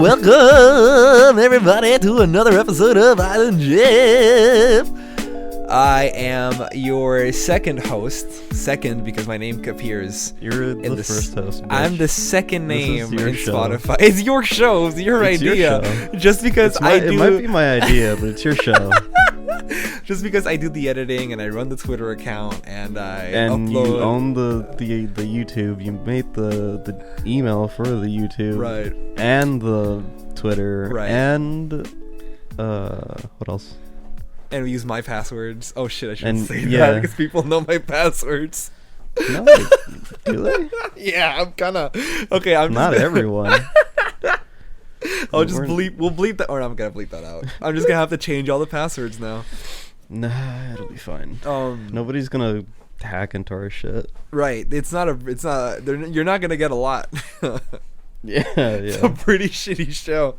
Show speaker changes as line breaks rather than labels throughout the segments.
Welcome everybody to another episode of Island Jeff. I am your second host. Second because my name appears.
You're the first host. Bitch.
I'm the second name in
show.
Spotify. It's your show. It's your idea.
Your show.
Just because
it might be my idea, but it's your show.
Just because I do the editing and I run the Twitter account and
and
upload.
You own the YouTube. You made the email for the YouTube,
Right.
And the Twitter,
Right.
And what else?
And we use my passwords. Oh shit! I shouldn't
And,
say
yeah.
that because people know my passwords.
No, do they?
Yeah, I'm kinda okay. I'm
Not
just
everyone.
I'll just bleep. We'll bleep that, or I'm gonna bleep that out. I'm just gonna have to change all the passwords now.
Nah, it'll be fine.
Nobody's
Nobody's gonna hack into our shit.
right. It's not. You're not gonna get a lot.
Yeah,
It's a
yeah.
pretty shitty show.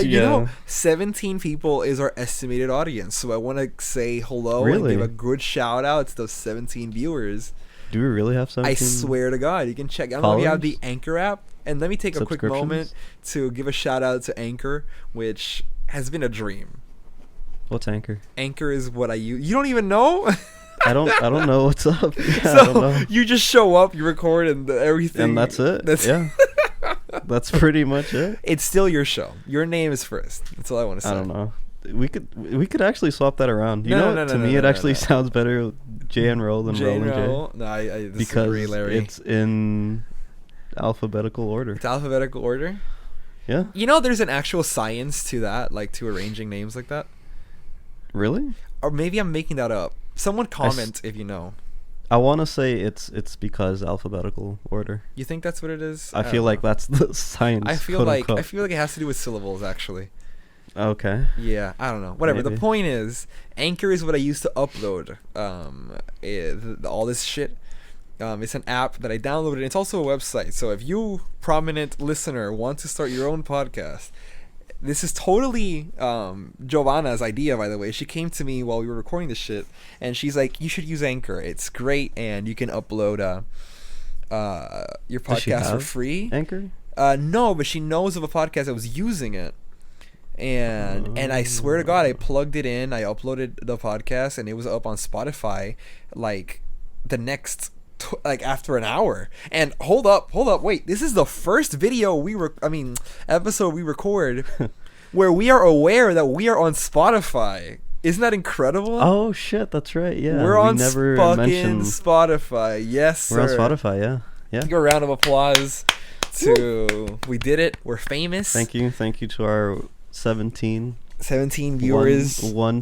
You know, 17 people is our estimated audience. So I want to say hello
Really?
and give a good shout out to those 17 viewers.
Do we really have 17?
I swear to God, you can check. I don't know if you have the Anchor app. And let me take a quick moment to give a shout out to Anchor, which has been a dream.
What's Anchor?
Anchor is what I use. You don't even know?
I don't know what's up. Yeah, I don't
So
know.
you just show up, you record, and everything.
And that's it. Yeah. That's pretty much it.
It's still your show. Your name is first. That's all I want to say.
I don't know. We could actually swap that around. You
No,
know,
no,
to
no,
me
no,
it
no,
actually
no.
sounds better with J and Roll than Roll and J.
No, I
Because
disagree, Larry.
it's in alphabetical order.
It's alphabetical order.
Yeah.
You know, there's an actual science to that, like to arranging names like that.
Really?
Or maybe I'm making that up. Someone comment if you know.
I want to say it's because alphabetical order.
You think that's what it is?
I
don't
feel
know.
like that's the science.
I feel
quote
like
unquote.
it has to do with syllables actually.
Okay.
Yeah, I don't know. Whatever. The
Maybe.
point is, Anchor is what I use to upload all this shit. It's an app that I downloaded. It's also a website. So if you, prominent listener, want to start your own podcast, this is totally Giovanna's idea, by the way. She came to me while we were recording this shit, and she's like, "You should use Anchor. It's great, and you can upload your
Does she
podcast for
have
free."
Anchor?
No, but she knows of a podcast that was using it. And I swear to God, I plugged it in, I uploaded the podcast, and it was up on Spotify like the next after an hour. And hold up, wait, this is the first episode we record where we are aware that we are on Spotify. Isn't that incredible?
Oh shit, that's right. Yeah.
We're on
never
fucking
mentioned
Spotify. Yes, sir.
We're on Spotify, yeah. Yeah.
Give a round of applause to we did it. We're famous.
Thank you to our 17
viewers.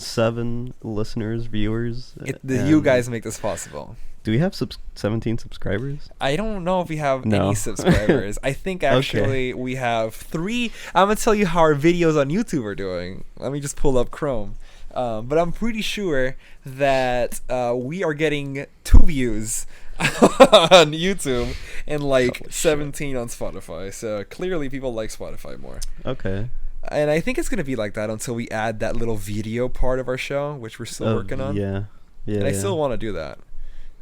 7 listeners, viewers.
You guys make this possible.
Do we have 17 subscribers?
I don't know if we have
No.
any subscribers. I think actually we have 3. I'm gonna tell you how our videos on YouTube are doing. Let me just pull up Chrome. But I'm pretty sure that we are getting 2 views on YouTube and like 17 on Spotify. So clearly people like Spotify more.
Okay.
And I think it's gonna be like that until we add that little video part of our show, which we're still working on.
Yeah. Yeah.
And I still want to do that,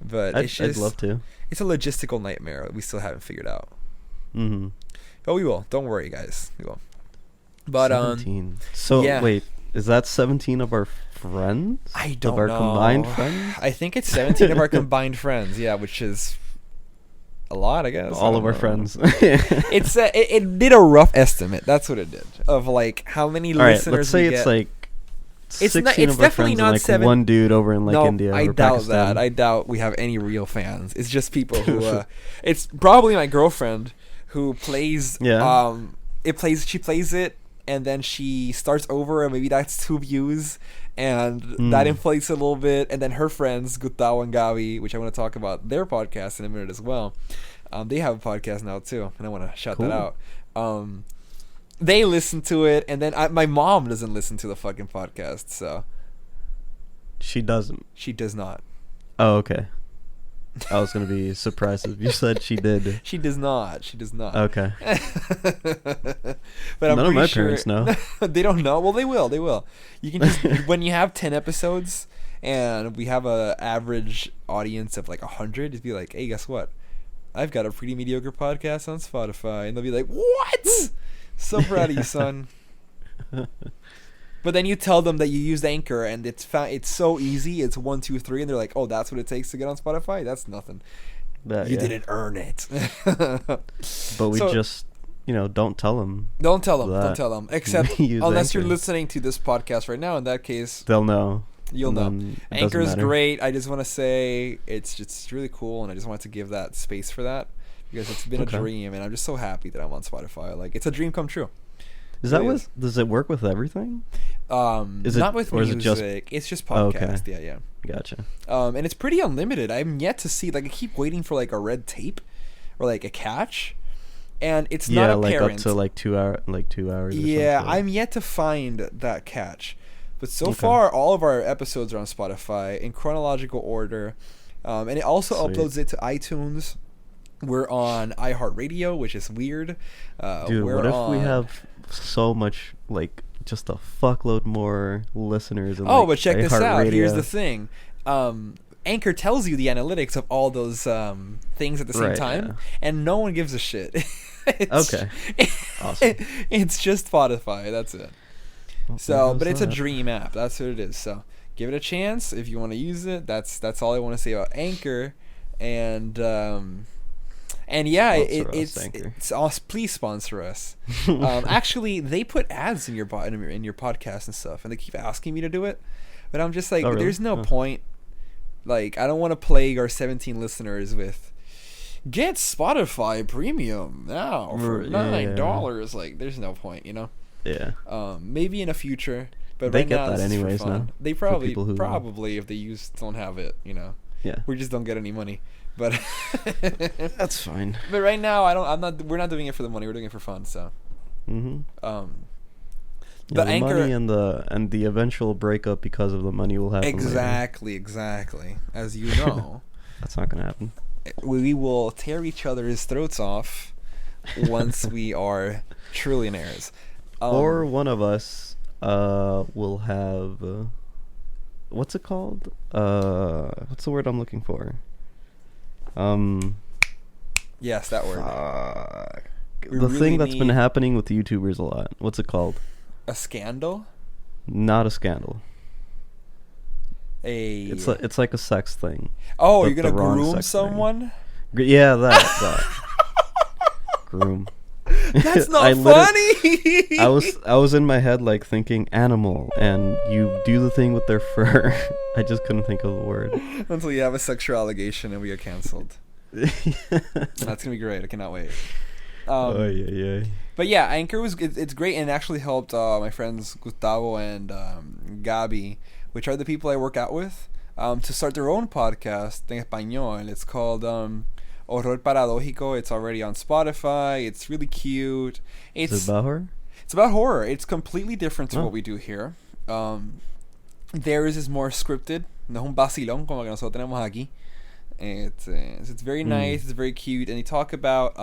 but
I'd love to.
It's a logistical nightmare that we still haven't figured out.
Mm-hmm.
But we will. Don't worry, guys. We will. But
17. So
yeah.
wait, is that 17 of our friends?
I don't
of our
know.
combined friends?
I think it's 17 of our combined friends. Yeah, which is a lot, I guess.
All
I
of
don't
our
know.
friends.
It did a rough estimate. That's what it did of like how many
All right,
listeners.
let's say
we
it's
get.
like
It's
16
not- it's
of our
definitely
friends
not
and like
7
one dude over in like
No,
India
I
or
doubt
Pakistan.
that. I doubt we have any real fans. It's just people who. It's probably my girlfriend who plays.
Yeah.
She plays it, and then she starts over, and maybe that's 2 views, and that inflates it a little bit. And then her friends Gustavo and Gavi, which I want to talk about their podcast in a minute as well. They have a podcast now too, and I want to shout that out. They listen to it, and then my mom doesn't listen to the fucking podcast, so
She doesn't.
she does not.
Oh, okay. I was gonna be surprised if you said she did.
She does not. She does not.
Okay.
But I'm
None of
pretty
my
sure
parents know.
they don't know. Well, they will. They will. You can just when you have 10 episodes and we have a average audience of like 100, just be like, hey, guess what? I've got a pretty mediocre podcast on Spotify, and they'll be like, what? So proud of you, son. But then you tell them that you used Anchor, and it's so easy. It's 1, 2, 3, and they're like, "Oh, that's what it takes to get on Spotify. That's nothing. You didn't earn it."
But we just, don't tell them.
Don't tell them. Don't tell them. Except unless
Anchor.
you're listening to this podcast right now. In that case,
They'll know.
You'll know. Anchor is
matter.
great. I just want to say it's just really cool, and I just wanted to give that space for that because it's been a dream, and I'm just so happy that I'm on Spotify. Like, it's a dream come true.
Is that with? Does it work with everything?
Is it not with music?
Is it just,
it's just podcast.
Okay.
Yeah.
Gotcha.
And it's pretty unlimited. I'm yet to see, like, I keep waiting for like a red tape or like a catch, and it's not apparent.
Like up to like 2 hours.
Yeah, I'm yet to find that catch. But so far, all of our episodes are on Spotify in chronological order, and it also uploads it to iTunes. We're on iHeartRadio, which is weird.
Dude, what if we have so much, like, just a fuckload more listeners? And,
but check this out. Here's the thing. Anchor tells you the analytics of all those things at the same time, and no one gives a shit.
Awesome.
It's just Spotify. That's it. But it's a dream app. That's what it is. So give it a chance if you want to use it. That's all I want to say about Anchor. And yeah, it's please sponsor us. Actually, they put ads in your podcast and stuff, and they keep asking me to do it, but I'm just like,
really?
There's no point. Like, I don't want to plague our 17 listeners with get Spotify Premium now for $9. Like, there's no point,
Yeah.
Maybe in the future, but
they
right
get
now
that
this is
anyways
for fun.
now.
They probably if they don't have it,
Yeah.
We just don't get any money. But
that's fine.
But right now, we're not doing it for the money. We're doing it for fun. So.
The Anchor money and the eventual breakup because of the money will happen.
Exactly. As you know,
that's not gonna happen.
We will tear each other's throats off once we are trillionaires.
Or one of us will have what's it called? What's the word I'm looking for?
Yes, that word.
The thing that's been happening with YouTubers a lot. What's it called?
A scandal?
Not a scandal. It's like a sex thing.
Oh, you're gonna groom someone?
Yeah, that. Groom.
That's not funny.
I was in my head like thinking animal, and you do the thing with their fur. I just couldn't think of the word.
Until you have a sexual allegation and we get canceled. That's gonna be great. I cannot wait. But yeah, Anchor it's great, and it actually helped my friends Gustavo and Gabi, which are the people I work out with, to start their own podcast en español. It's called Horror Paradójico. It's already on Spotify. It's really cute.
Is it about horror?
It's about horror. It's completely different to what we do here. Theirs is more scripted. No es un vacilón como que nosotros tenemos aquí. It's very nice. It's very cute, and they talk about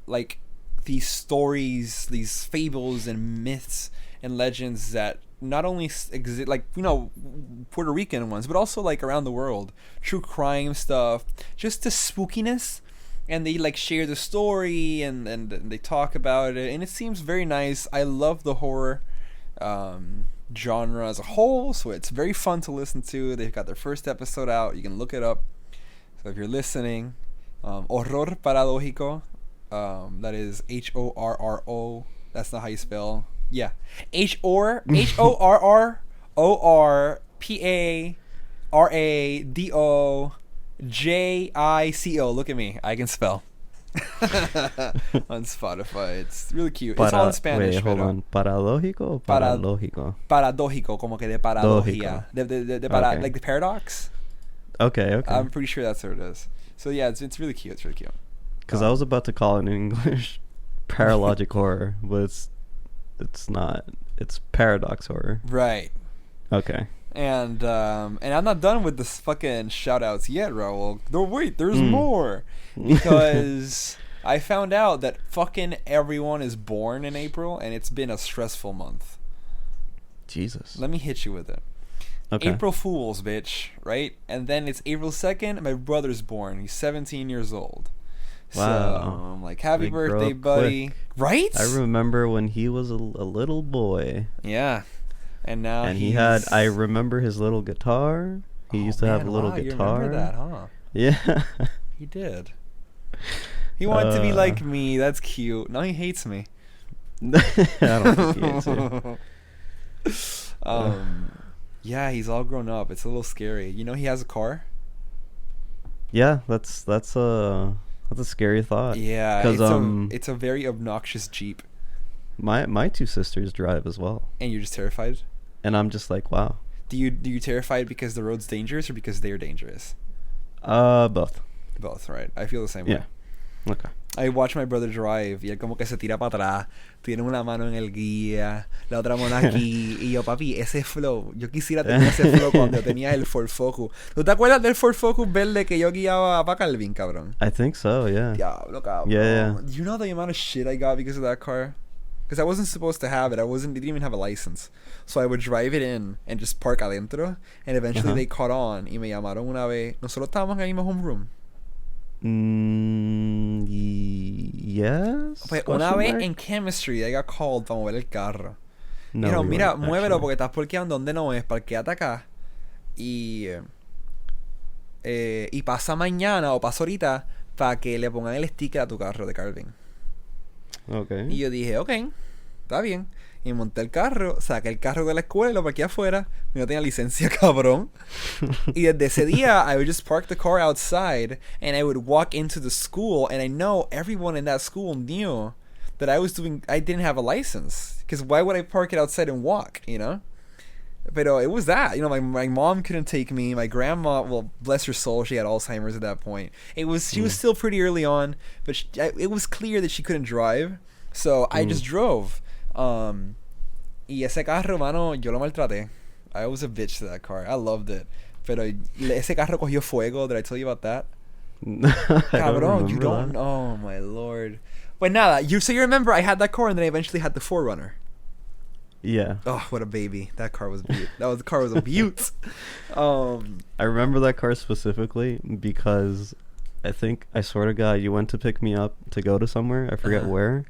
like these stories, these fables and myths and legends that not only exist, like, Puerto Rican ones, but also like around the world, true crime stuff, just the spookiness, and they like share the story and they talk about it, and it seems very nice. I love the horror genre as a whole, so it's very fun to listen to. They've got their first episode out. You can look it up. So if you're listening, Horror Paradójico, that is HORRO. That's not how you spell. Yeah, HORRORPARADOJICO. Look at me, I can spell. On Spotify, it's really cute. It's all in Spanish.
Wait, hold on. Paradójico or paradójico?
Paradójico, como que de paradoja. Like the paradox.
Okay.
I'm pretty sure that's what it is. So yeah, it's really cute. It's really cute.
Because I was about to call it in English paralogic horror, but it's not. It's paradox horror.
Right.
Okay.
And I'm not done with this fucking shout outs yet, Raul. No, wait, there's more. Because I found out that fucking everyone is born in April, and it's been a stressful month.
Jesus.
Let me hit you with it.
Okay.
April Fools, bitch, right? And then it's April 2nd, my brother's born. He's 17 years old.
Wow.
So I'm like, happy
They grow
birthday,
up
buddy.
quick.
Right?
I remember when he was a little boy.
Yeah. And now
And
he's...
I remember his little guitar. He used to have a little guitar.
You remember that, huh?
Yeah.
He did. He wanted to be like me. That's cute. Now he hates me.
I don't think he hates you.
Yeah, he's all grown up. It's a little scary. You know, he has a car.
Yeah, that's a scary thought.
Yeah,
'Cause,
it's a very obnoxious Jeep.
My two sisters drive as well,
And you're just terrified.
and I'm just like, wow.
Do you terrified because the road's dangerous or because they're dangerous?
Both.
Both, right? I feel the same
Yeah.
way.
Okay.
I watch my brother drive y él como que se tira para atrás, tiene una mano en el guía, la otra mano aquí, y yo, papi, ese flow, yo quisiera tener ese flow cuando yo tenía el Ford Focus. ¿Tú te acuerdas del Ford Focus verde que yo guiaba para Calvin, cabrón?
I think so. Yeah.
Diablo, cabrón.
Yeah.
You know the amount of shit I got because of that car? Because I wasn't supposed to have it. It didn't even have a license. So I would drive it in and just park adentro, and eventually they caught on y me llamaron una vez. Nosotros estábamos en el mismo homeroom.
Yes.
Pues una vez en chemistry, I got called para mover el carro.
No,
Dijeron,
we
mira,
weren't,
muévelo
actually.
porque estás parqueando donde no es, parqueate acá. Y pasa mañana o pasa ahorita para que le pongan el sticker a tu carro de Calvin.
Okay.
Y yo dije, ok, está bien. Y monté el carro, saqué el carro de la escuela y lo parqué afuera. No tenía licencia, cabrón. Y desde ese día, I would just park the car outside and I would walk into the school, and I know everyone in that school knew that I didn't have a license. Because why would I park it outside and walk, you know? Pero it was that. You know, my mom couldn't take me. My grandma, well, bless her soul, she had Alzheimer's at that point. She was still pretty early on, but it was clear that she couldn't drive. So I just drove. Y ese carro, mano, yo lo maltraté. I was a bitch to that car. I loved it. Pero ese carro cogió fuego. Did I tell you about that? Cabrón, you don't. Oh my lord. But nada, you remember I had that car and then I eventually had the 4Runner.
Yeah.
Oh, what a baby! That car was beaut. The car was a beaut.
I remember that car specifically because I swear to God, you went to pick me up to go to somewhere. I forget where,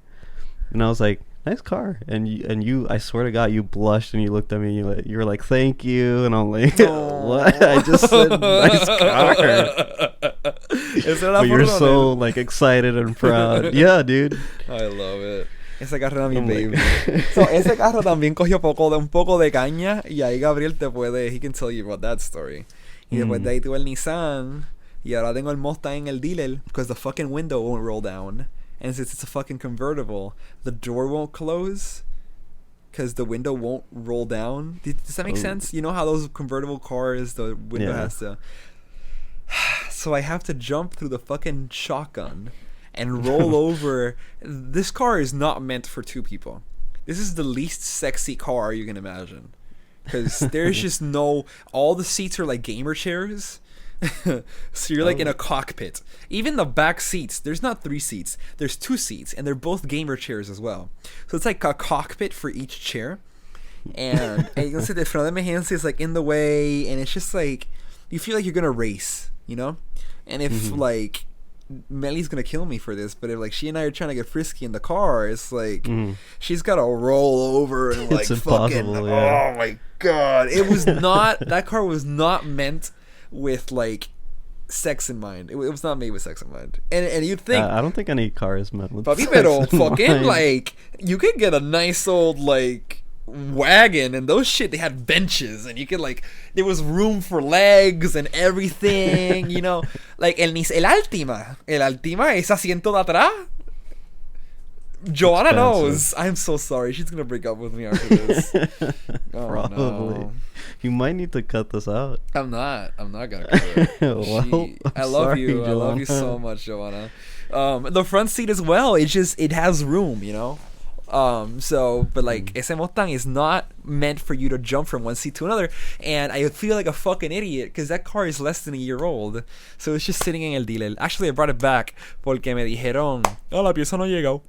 and I was like, "Nice car," and you, I swear to God, you blushed and you looked at me. And you were like, "Thank you," and I'm like, "What?" I just said, "Nice car." But you're so like excited and proud. Yeah, dude.
I love it. Ese carro era mi baby. So, ese carro también cogió un poco de caña y ahí Gabriel he can tell you about that story. Y después de ahí tuve el Nissan y ahora tengo el Mustang en el dealer because the fucking window won't roll down. And since it's a fucking convertible, the door won't close because the window won't roll down. Does that make sense? You know how those convertible cars, the window has to... So I have to jump through the fucking shotgun and roll over. This car is not meant for two people. This is the least sexy car you can imagine. Because there's just all the seats are like gamer chairs. So you're like in a cockpit. Even the back seats, there's not 3 seats. There's 2 seats, and they're both gamer chairs as well. So it's like a cockpit for each chair. And you can see the front of emergencia is like in the way, and it's just like, you feel like you're going to race, you know? And if like... Melly's gonna kill me for this, but if like she and I are trying to get frisky in the car, it's like she's gotta roll over and like fucking oh my god. It was not that car was not meant with like sex in mind. It was not made with sex in mind. And you'd think
I don't think any car is meant with
Papi,
sex
pero
in
fucking
mind.
like you could get a nice old like wagon and those shit, they had benches and you could like there was room for legs and everything, you know, like el Altima es asiento de atrás. Joanna
expensive.
Knows. I'm so sorry, she's gonna break up with me after this.
Probably.
No.
You might need to cut this out.
I'm not gonna cut it.
Well,
I love
sorry,
you. I love you so much, Joanna. The front seat as well, it has room, you know. But like, ese Mustang is not meant for you to jump from one seat to another, and I feel like a fucking idiot because that car is less than a year old, so it's just sitting in el dealer. Actually, I brought it back porque me dijeron, la pieza no ha llegado.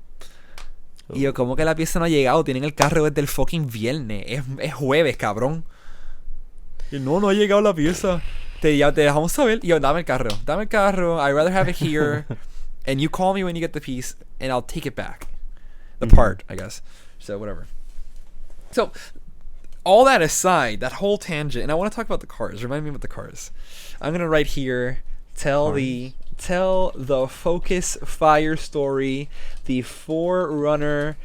Y yo, ¿cómo que la pieza no ha llegado? Tienen el carro desde el fucking viernes. Es jueves, cabrón. Y no ha llegado la pieza. Te dejamos saber. Y yo, dame el carro. I'd rather have it here. And you call me when you get the piece, and I'll take it back. The part, I guess. So, whatever. So, all that aside, that whole tangent, and I want to talk about the cars. Remind me about the cars. I'm going to write here, tell the Focus Fire story, the 4Runner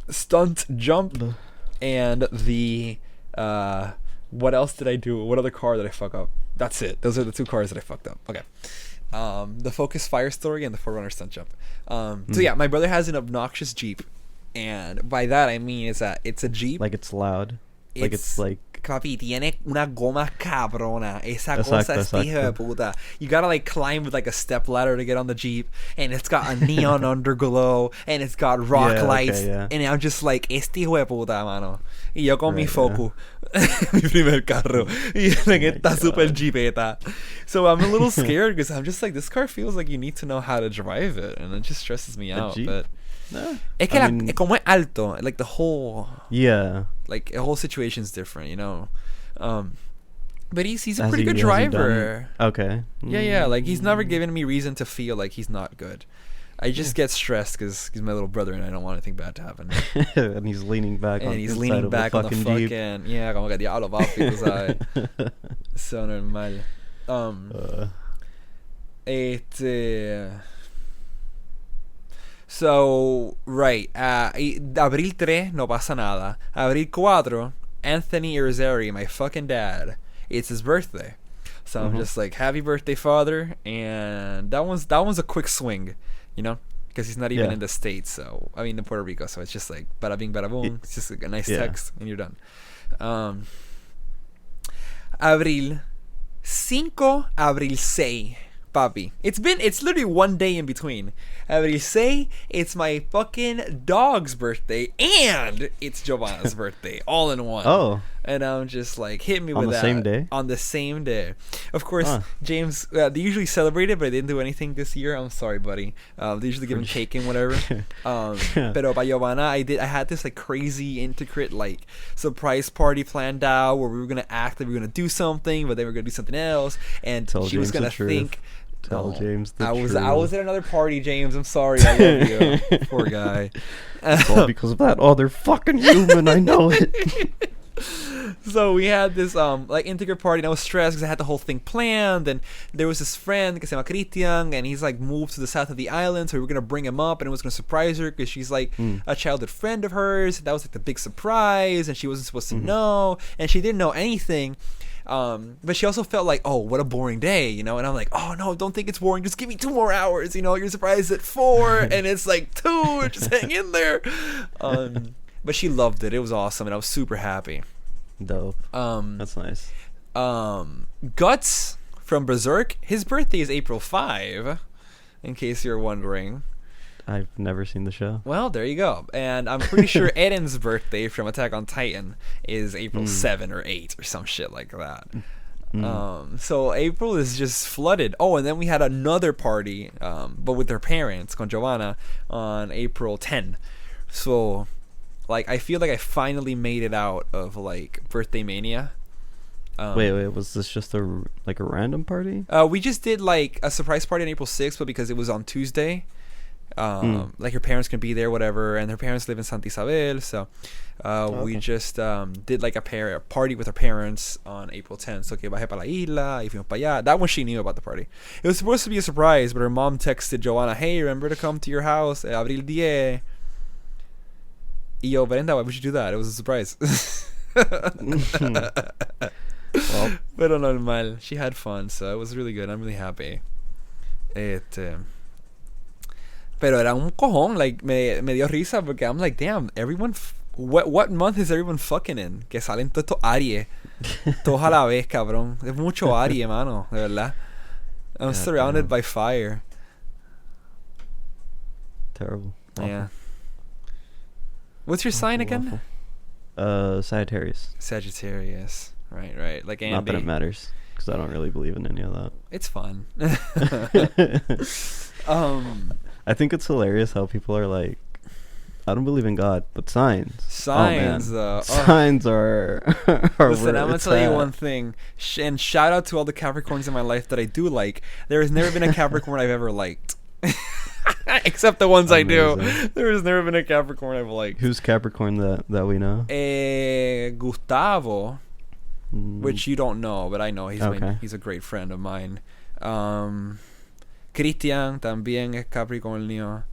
stunt jump, and the what else did I do? What other car did I fuck up? That's it. Those are the 2 cars that I fucked up. Okay. The Focus Fire story and the 4Runner stunt jump. So yeah, my brother has an obnoxious Jeep, and by that I mean is that it's a Jeep.
Like it's loud. Like it's like...
Papi, tiene una goma cabrona. Esa cosa es hija de puta. You gotta like climb with like a step ladder to get on the Jeep, and it's got a neon underglow, and it's got rock lights, and I'm just like, este hijo de puta, mano. Y yo con mi Focus, mi primer carro, y like esta super Jeepeta. So I'm a little scared because I'm just like, this car feels like you need to know how to drive it, and it just stresses me out. But es que como es alto, like the whole like the whole situation's different, you know. But he's a pretty good driver.
Okay.
Yeah, like he's never given me reason to feel like he's not good. I just get stressed because he's my little brother and I don't want anything bad to happen.
And he's leaning back on the fucking
Jeep. Yeah, como que diablo, papi, tú sabes. So normal. So, right. Abril 3, no pasa nada. Abril 4, Anthony Irizarry, my fucking dad. It's his birthday. So I'm just like, happy birthday, father. And that one's a quick swing, you know? Because he's not even in the States. So, I mean, in Puerto Rico. So it's just like, bada bing, bada boom. It's just like a nice text and you're done. Abril 5, Abril 6. Papi. It's literally one day in between. Abril 6, it's my fucking dog's birthday, and it's Giovanna's birthday, all in one.
Oh.
And I'm just like, hit me with that. On the same day. Of course, James, they usually celebrate it, but I didn't do anything this year. I'm sorry, buddy. They usually give him cake and whatever. Pero by Giovanna, I had this like crazy intricate like surprise party planned out where we were gonna act like we were gonna do something, but then we were gonna do something else, and she was gonna think.
Tell James the truth.
I was at another party, James. I'm sorry. I love you. Poor guy.
It's all because of that other fucking human. I know it.
So we had this like intricate party, and I was stressed because I had the whole thing planned. And there was this friend que se llama Christian, and he's like moved to the south of the island, so we were gonna bring him up, and it was gonna surprise her because she's like a childhood friend of hers. That was like the big surprise, and she wasn't supposed to know, and she didn't know anything. But she also felt like, oh, what a boring day, you know. And I'm like, oh no, don't think it's boring. Just give me 2 more hours, you know. You're surprised at 4, and it's like 2. Just hang in there. But she loved it. It was awesome, and I was super happy.
Dope. That's nice.
Guts from Berserk. His birthday is April 5. In case you're wondering.
I've never seen the show.
Well, there you go. And I'm pretty sure Eren's birthday from Attack on Titan is April 7 or 8 or some shit like that. So April is just flooded. Oh, and then we had another party, but with their parents, con Giovanna, on April 10. So, like, I feel like I finally made it out of, like, birthday mania.
Wait, was this just a random party?
We just did, like, a surprise party on April 6th, but because it was on Tuesday... like her parents can be there, whatever, and her parents live in Santa Isabel, so we just did like a party with her parents on April 10th. So que bajé para la isla y fuimos para allá. That one she knew about the party. It was supposed to be a surprise, but her mom texted Giovanna, hey, remember to come to your house Abril 10. Y yo, Brenda, why would you do that? It was a surprise. Well, pero normal. She had fun, so it was really good. I'm really happy. Pero era un cojón, like, me dio risa porque I'm like, damn, everyone, what month is everyone fucking in? Que salen todos estos Aries, todos a la vez, cabrón. Es mucho Aries, mano, de verdad. I'm surrounded by fire.
Terrible. Awful.
Yeah. What's your sign again?
Sagittarius.
Sagittarius. Right. Like Andy.
Not that it matters, because I don't really believe in any of that.
It's fun.
I think it's hilarious how people are like, I don't believe in God, but signs.
Signs.
Signs are
Listen, I'm going to tell you one thing. And shout out to all the Capricorns in my life that I do like. There has never been a Capricorn I've ever liked. Except the ones Amazing. I do. There has never been a Capricorn I've liked.
Who's Capricorn that we know?
Gustavo, which you don't know, but I know. He's a great friend of mine. Christian también es Capricornio.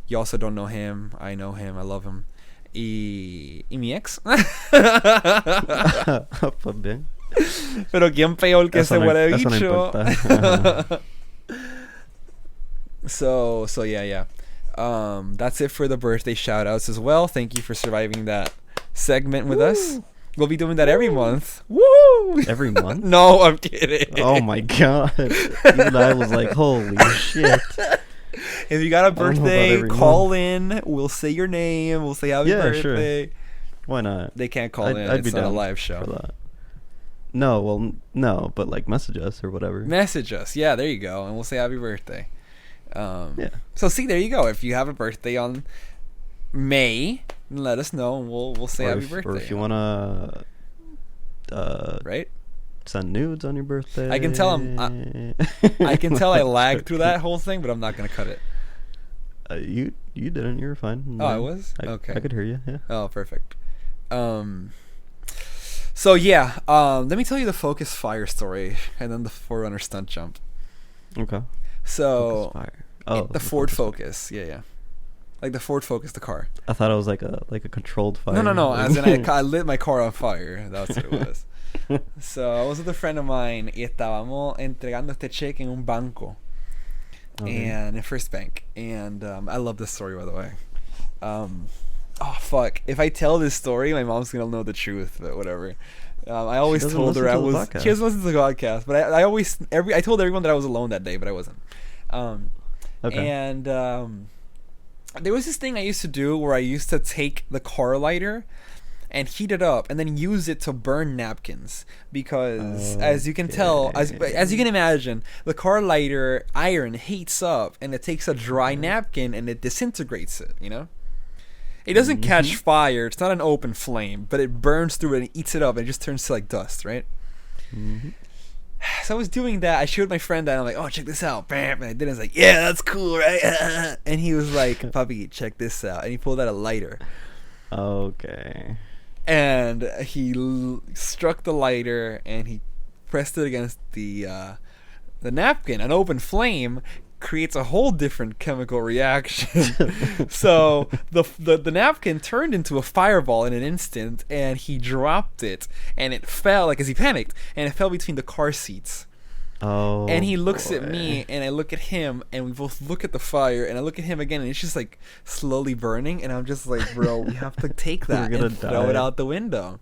You also don't know him. I know him. I love him. Y mi ex.
Pues bien.
Pero quién peor que ese huele bicho. So yeah. That's it for the birthday shout outs as well. Thank you for surviving that segment with us. We'll be doing that every month. Woo!
Every month?
No, I'm kidding.
Oh my god. Even I was like, holy shit.
If you got a birthday, call in. We'll say your name. We'll say happy birthday.
Sure. Why not?
They can't call in. It's not a live show.
For that. No, but like message us or whatever.
Message us. Yeah, there you go. And we'll say happy birthday. So see, there you go. If you have a birthday on May, let us know and we'll say happy birthday.
Or if you wanna
right?
Send nudes on your birthday.
I can tell I can tell I lagged through that whole thing, but I'm not gonna cut it.
You didn't. You were fine.
Oh, I was? Okay.
I could hear you. Yeah.
Oh, perfect. So yeah, let me tell you the Focus Fire story and then the 4Runner stunt jump.
Okay.
So
Focus Fire. Oh,
the Ford Focus. Yeah. Like the Ford Focus, the car.
I thought it was like a controlled fire.
No. As in I lit my car on fire. That's what it was. So I was with a friend of mine y estábamos entregando este cheque en un banco. And in First Bank. And I love this story, by the way. Oh fuck! If I tell this story, my mom's gonna know the truth. But whatever. I always told her I was. She doesn't listen to the podcast, but I told everyone that I was alone that day, but I wasn't.
Okay.
And there was this thing I used to do where I used to take the car lighter and heat it up and then use it to burn napkins because as you can tell, as you can imagine, the car lighter iron heats up and it takes a dry napkin and it disintegrates it, you know? It doesn't catch fire, it's not an open flame, but it burns through it and eats it up and it just turns to like dust, right? So I was doing that. I showed my friend that and I'm like, oh, check this out. Bam. And I did it. I was like, yeah, that's cool, right? And he was like, Papi, check this out. And he pulled out a lighter.
Okay.
And he struck the lighter and he pressed it against the napkin. An open flame creates a whole different chemical reaction. So the napkin turned into a fireball in an instant, and he dropped it, and it fell, like, as he panicked, and it fell between the car seats.
Oh,
and he looks at me, and I look at him, and we both look at the fire, and I look at him again, and it's just like slowly burning, and I'm just like, bro, we have to take that and throw it out the window.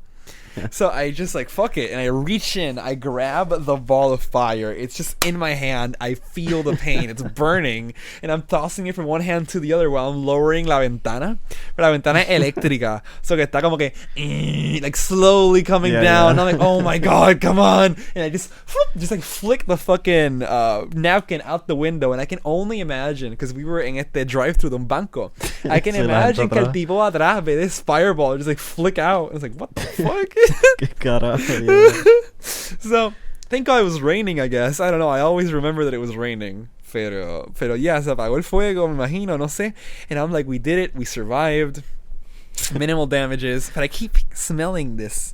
So I just like, fuck it, and I reach in, I grab the ball of fire. It's just in my hand. I feel the pain. It's burning, and I'm tossing it from one hand to the other while I'm lowering la ventana. Pero la ventana es eléctrica, so que está como que like slowly coming down. Yeah. I'm like, oh my god, come on! And I just like flick the fucking napkin out the window, and I can only imagine, because we were in the drive-thru de un banco. I can imagine que el tipo atrás ve this fireball just like flick out. I was like, what the fuck? So thank God it was raining, I guess. I don't know, I always remember that it was raining. Pero yeah, se apagó el fuego, me imagino, no sé. And I'm like, we did it, we survived, minimal damages, but I keep smelling this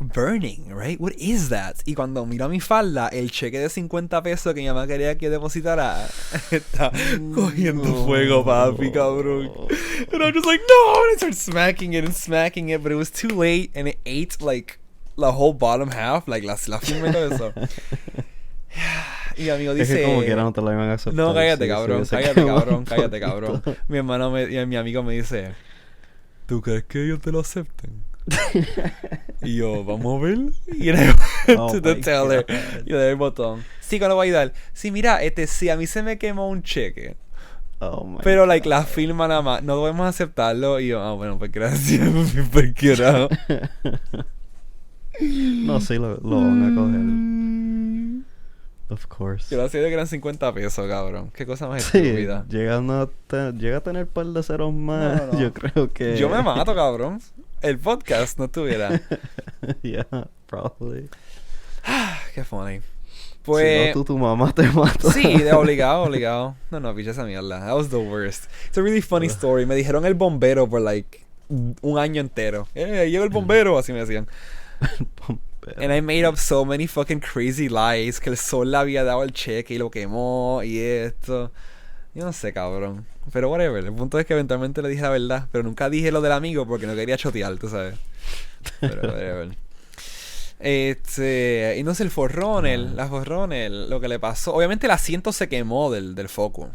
burning, right? What is that? Y cuando miro a mi falda, el cheque de 50 pesos que mi mamá quería que depositara está cogiendo fuego, papi, cabrón. And I'm just like, no! And I start smacking it, but it was too late, and it ate like the whole bottom half, like la firma y todo eso. Y mi amigo dice,
como que no te la iban a aceptar.
No, cállate, cabrón. Mi hermano y mi amigo me dice, ¿tú crees que ellos te lo acepten? Y yo, vamos a ver. Y le to the teller. Y le doy el botón. Sí, ¿cuándo voy a ayudar? Sí, mira, si a mí se me quemó un cheque
Oh my
Pero, like,
God.
la firma nada más. No podemos aceptarlo. Y yo, bueno, pues gracias. Por carajo.
No, sí, lo van a coger. Of course.
Yo lo hacía de que eran 50 pesos, cabrón. Qué cosa más
Sí,
estúpida.
llega a tener par de ceros más.
No.
Yo creo que.
Yo me mato, cabrón. El podcast no estuviera.
Yeah, probably.
Qué funny.
Si
Pues.
no, tu mamá te mata.
Sí, de obligado. No, picha esa mierda. That was the worst. It's a really funny story. Me dijeron el bombero por like un año entero. Llegó el bombero, así me decían. And I made up so many fucking crazy lies. Que el sol le había dado el cheque y lo quemó y esto. Yo no sé, cabrón. Pero whatever. El punto es que eventualmente le dije la verdad. Pero nunca dije lo del amigo porque no quería chotear, tú sabes. Pero whatever. Y no sé, la forronel, lo que le pasó. Obviamente el asiento se quemó del foco.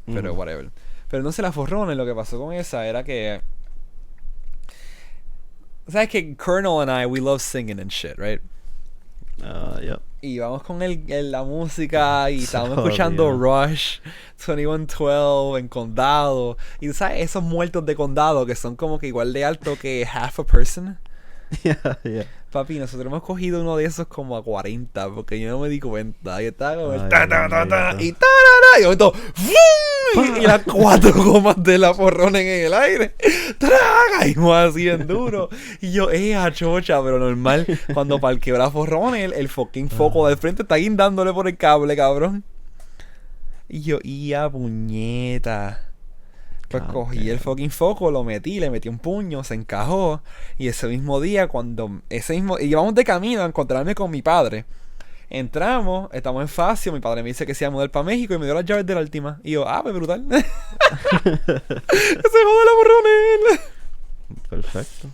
Pero whatever. Pero no sé, la forronel, lo que pasó con esa era que. ¿Sabes que Colonel and I, we love singing and shit, right?
Yep.
Y vamos con la música y estábamos
Oh,
escuchando
yeah.
Rush, 2112 en Condado. Y tú sabes, esos muertos de Condado que son como que igual de alto que half a person.
Yeah.
Papi, nosotros hemos cogido uno de esos como a 40 porque yo no me di cuenta. Y estaba como el
Ay,
ta ta ta ta
bendito.
y ta ra ra y de momento ¡fum! Y las 4 gomas de la forrona en el aire. ¡Traga! Y más así en duro. Y yo, a chocha, pero normal. Cuando parqueó la forrona, el fucking foco del frente está guindándole por el cable, cabrón. Y yo, a puñeta. Pues
God
cogí el
damn.
fucking foco, lo metí, le metí un puño, se encajó. Y ese mismo día, y íbamos de camino a encontrarme con mi padre. Entramos, estamos en Facio, mi padre me dice que se iba a mudar para México y me dio las llaves de la última. Y yo, pues brutal. ¡Se jode la borronel!
Perfecto.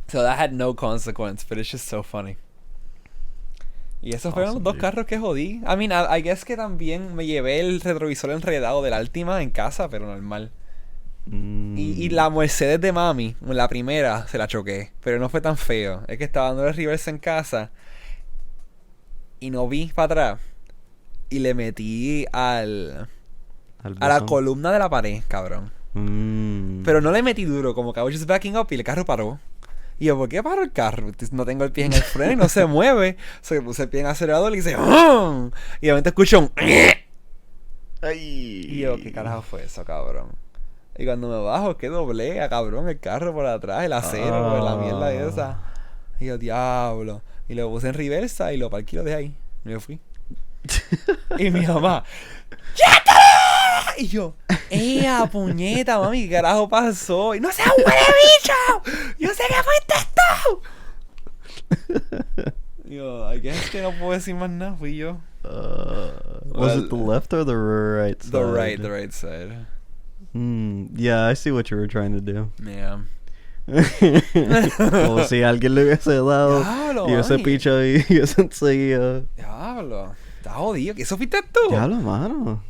So that had no consequence, but it's just so funny. Y esos fueron los
Awesome,
dos
dude.
carros que jodí. I mean, I guess que también me llevé el retrovisor enredado de la última en casa, pero normal. Y la Mercedes de mami, la primera, se la choqué. Pero no fue tan feo. Es que estaba dando el reverse en casa y no vi para atrás. Y le metí a la
botón.
columna de la pared, cabrón. Pero no le metí duro, como que I was just backing up y el carro paró. Y yo, ¿por qué paró el carro? No tengo el pie en el freno y no se mueve. O sea, puse el pie en el acelerador y hice ¡oh! Y de repente escucho un
Ay.
y yo, ¿qué carajo fue eso, cabrón? Y cuando me bajo, que doblea, cabrón, el carro por atrás, el acero, la mierda esa. Y yo, diablo. Y lo puse en reversa y lo parqué y lo dejé ahí. Y me fui. Y mi mamá, ¡ya! Y yo, puñeta, mami, ¿qué carajo pasó? Y no seas huele bicho. Yo sé que fuiste tú. Y yo, I guess que no puedo decir más nada, fui yo.
Was it the left or the right side?
The right side.
Yeah, I see what you were trying to do.
Yeah.
Como si alguien le hubiese dado
Diablo,
y ese
mami.
picho ahí hubiese enseguida.
Diablo, está jodido. ¿Que eso fuiste tú?
Diablo, mano.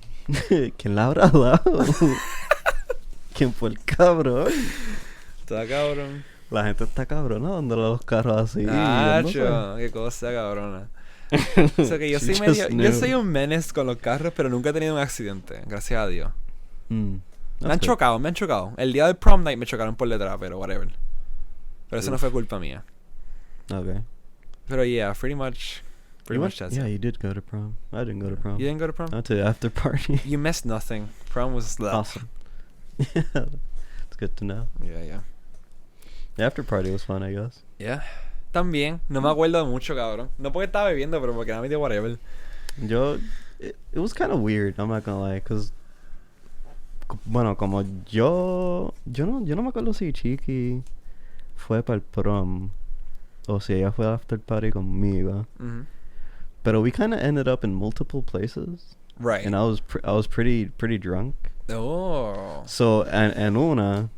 ¿Quién la habrá dado? ¿Quién fue el cabrón?
Está cabrón.
La gente está cabrona dándole los carros así.
Nacho, qué cosa cabrona. O sea que yo
She
soy
just
yo
knew.
soy un menace con los carros, pero nunca he tenido un accidente, gracias a Dios. Me
That's
han
good.
chocado. El día del prom night me chocaron por detrás, pero whatever. Pero eso no
Uf.
fue culpa mía.
Okay.
Pero yeah, pretty much that's
Yeah,
it.
you did go to prom. I didn't go to prom.
You didn't go to prom?
I went to the after party.
You missed nothing. Prom was
Awesome. Yeah, it's good to know.
Yeah.
The after party was fun, I guess.
Yeah. También, no me acuerdo de mucho, cabrón. No porque estaba bebiendo, pero porque nada me dio whatever.
It was kind of weird, I'm not gonna lie, cause bueno, como yo no me acuerdo si Chiqui fue para el prom o si ella fue al after party conmigo,
Mhm.
pero we kind of ended up in multiple places,
Right.
and I was pretty drunk.
Oh.
So en una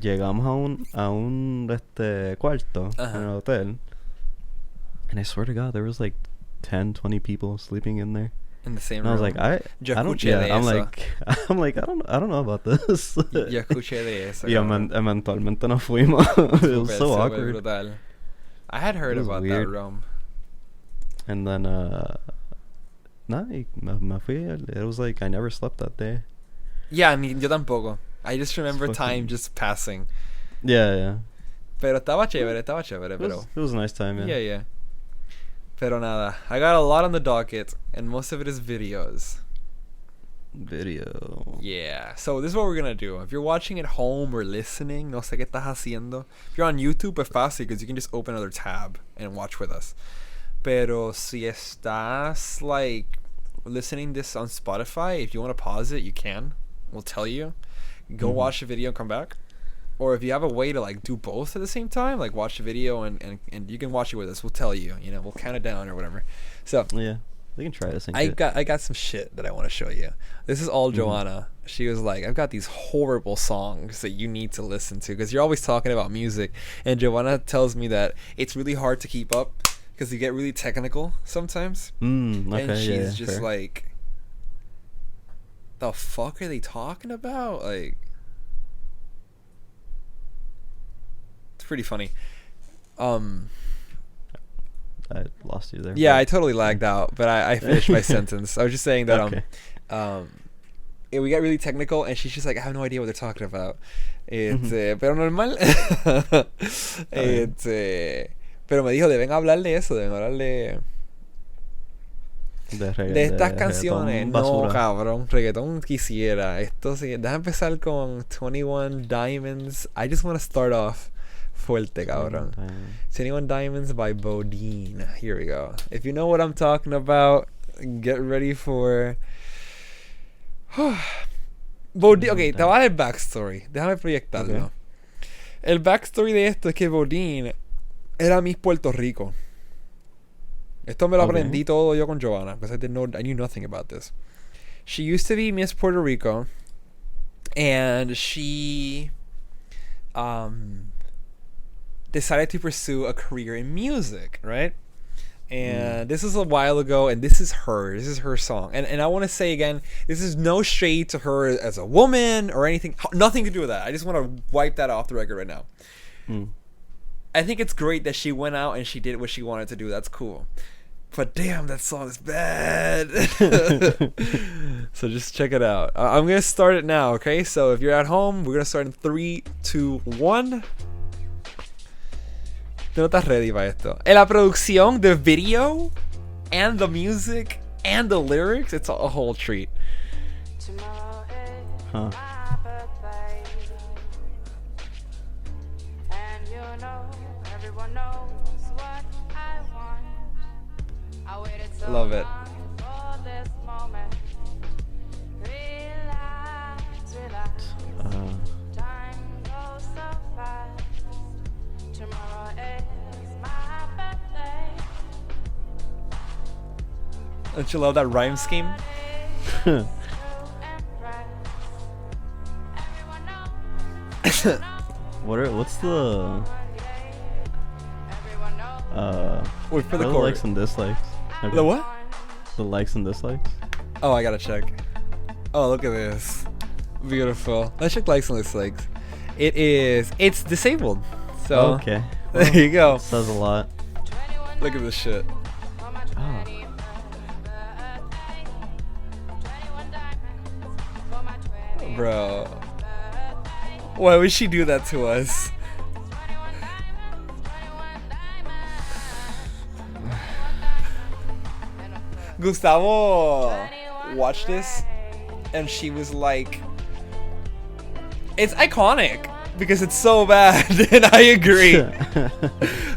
llegamos a un cuarto
Ajá.
en el hotel, and I swear to God there was like 10, 20 people sleeping in there.
In the same
And I was
room.
like,
Yo
I don't,
escuché
yeah,
de
I'm
eso.
like, I don't know about this.
Yo escuché de eso.
Y
cabrón.
eventualmente nos fuimos. It was so
Súper
awkward.
brutal. I had heard
It was
about
weird.
that room.
And then, No, me fui. It was like I never slept that day.
Yeah, I mean, yo tampoco. I just remember
It's
time
fucking-
just passing.
Yeah.
Pero estaba chévere, pero...
It was a nice time,
Yeah, yeah. Pero nada, I got a lot on the docket, and most of it is videos.
Video.
Yeah, so this is what we're gonna do. If you're watching at home or listening, no sé qué estás haciendo. If you're on YouTube, es fácil, because you can just open another tab and watch with us. Pero si estás, like, listening this on Spotify, if you want to pause it, you can. We'll tell you. Go watch the video and come back. Or if you have a way to, like, do both at the same time, like, watch the video and you can watch it with us. We'll tell you. You know, we'll count it down or whatever. So...
Yeah. We can try this.
I got some shit that I want to show you. This is all Joanna. She was like, I've got these horrible songs that you need to listen to because you're always talking about music. And Joanna tells me that it's really hard to keep up because you get really technical sometimes.
Okay,
And she's just
fair.
like, the fuck are they talking about? Like, it's pretty funny.
I lost you there.
Yeah, I totally lagged out, but I finished my sentence. I was just saying that
Okay.
We get really technical, and she's just like, I have no idea what they're talking about. Pero normal. Pero me dijo, deben hablar de eso, deben hablar de estas canciones. No,
basura.
cabrón, reggaetón quisiera. Esto sí, déjame empezar con 21 Diamonds. I just want to start off fuerte, cabrón. 21 Diamonds by Bodine. Here we go. If you know what I'm talking about, get ready for... Bodine. Ok, te voy a dar el backstory. Déjame proyectarlo.
Okay.
El backstory de esto es que Bodine era Miss Puerto Rico. Esto me lo aprendí todo yo con Joanna, because I knew nothing about this. She used to be Miss Puerto Rico, and she decided to pursue a career in music, right? And this is a while ago, and this is her song. And I want to say again, this is no shade to her as a woman or anything, nothing to do with that. I just want to wipe that off the record right now. I think it's great that she went out and she did what she wanted to do. That's cool. But damn, that song is bad. So just check it out. I'm going to start it now, okay? So if you're at home, we're going to start in 3, 2, 1. Tú no estás ready para esto. En la producción, the video, and the music, and the lyrics, it's a whole treat.
Huh.
Love it. Don't you love that rhyme scheme?
What's the
Wait for
what
the
are the
chorus.
likes and dislikes? Okay.
The what?
The likes and dislikes?
Oh, I gotta check. Oh, look at this. Beautiful. Let's check likes and dislikes. It's disabled. So
Okay.
there you go.
Says a lot.
Look at this shit.
Ah.
Bro. Why would she do that to us? Gustavo watched this and she was like, it's iconic because it's so bad. And I agree.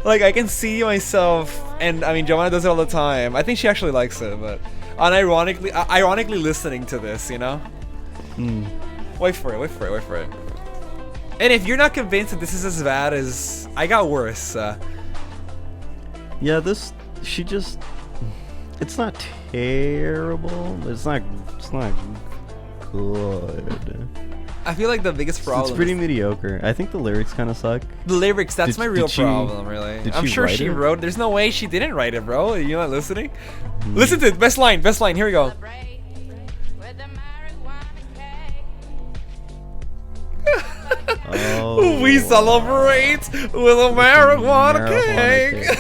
Like, I can see myself, and I mean, Joanna does it all the time. I think she actually likes it, but ironically listening to this, you know? Wait for it. And if you're not convinced that this is as bad as I got worse,
Yeah, it's not terrible, but it's not good.
I feel like the biggest problem
It's pretty
is
mediocre. I think the lyrics kind of suck.
the lyrics. That's my real
did she-
problem, really.
did
I'm
she
sure
write
she
it?
wrote. There's no way she didn't write it, bro. You're not listening. Listen to it. Best line. Here we go.
Oh,
We celebrate with a marijuana
marijuana
cake.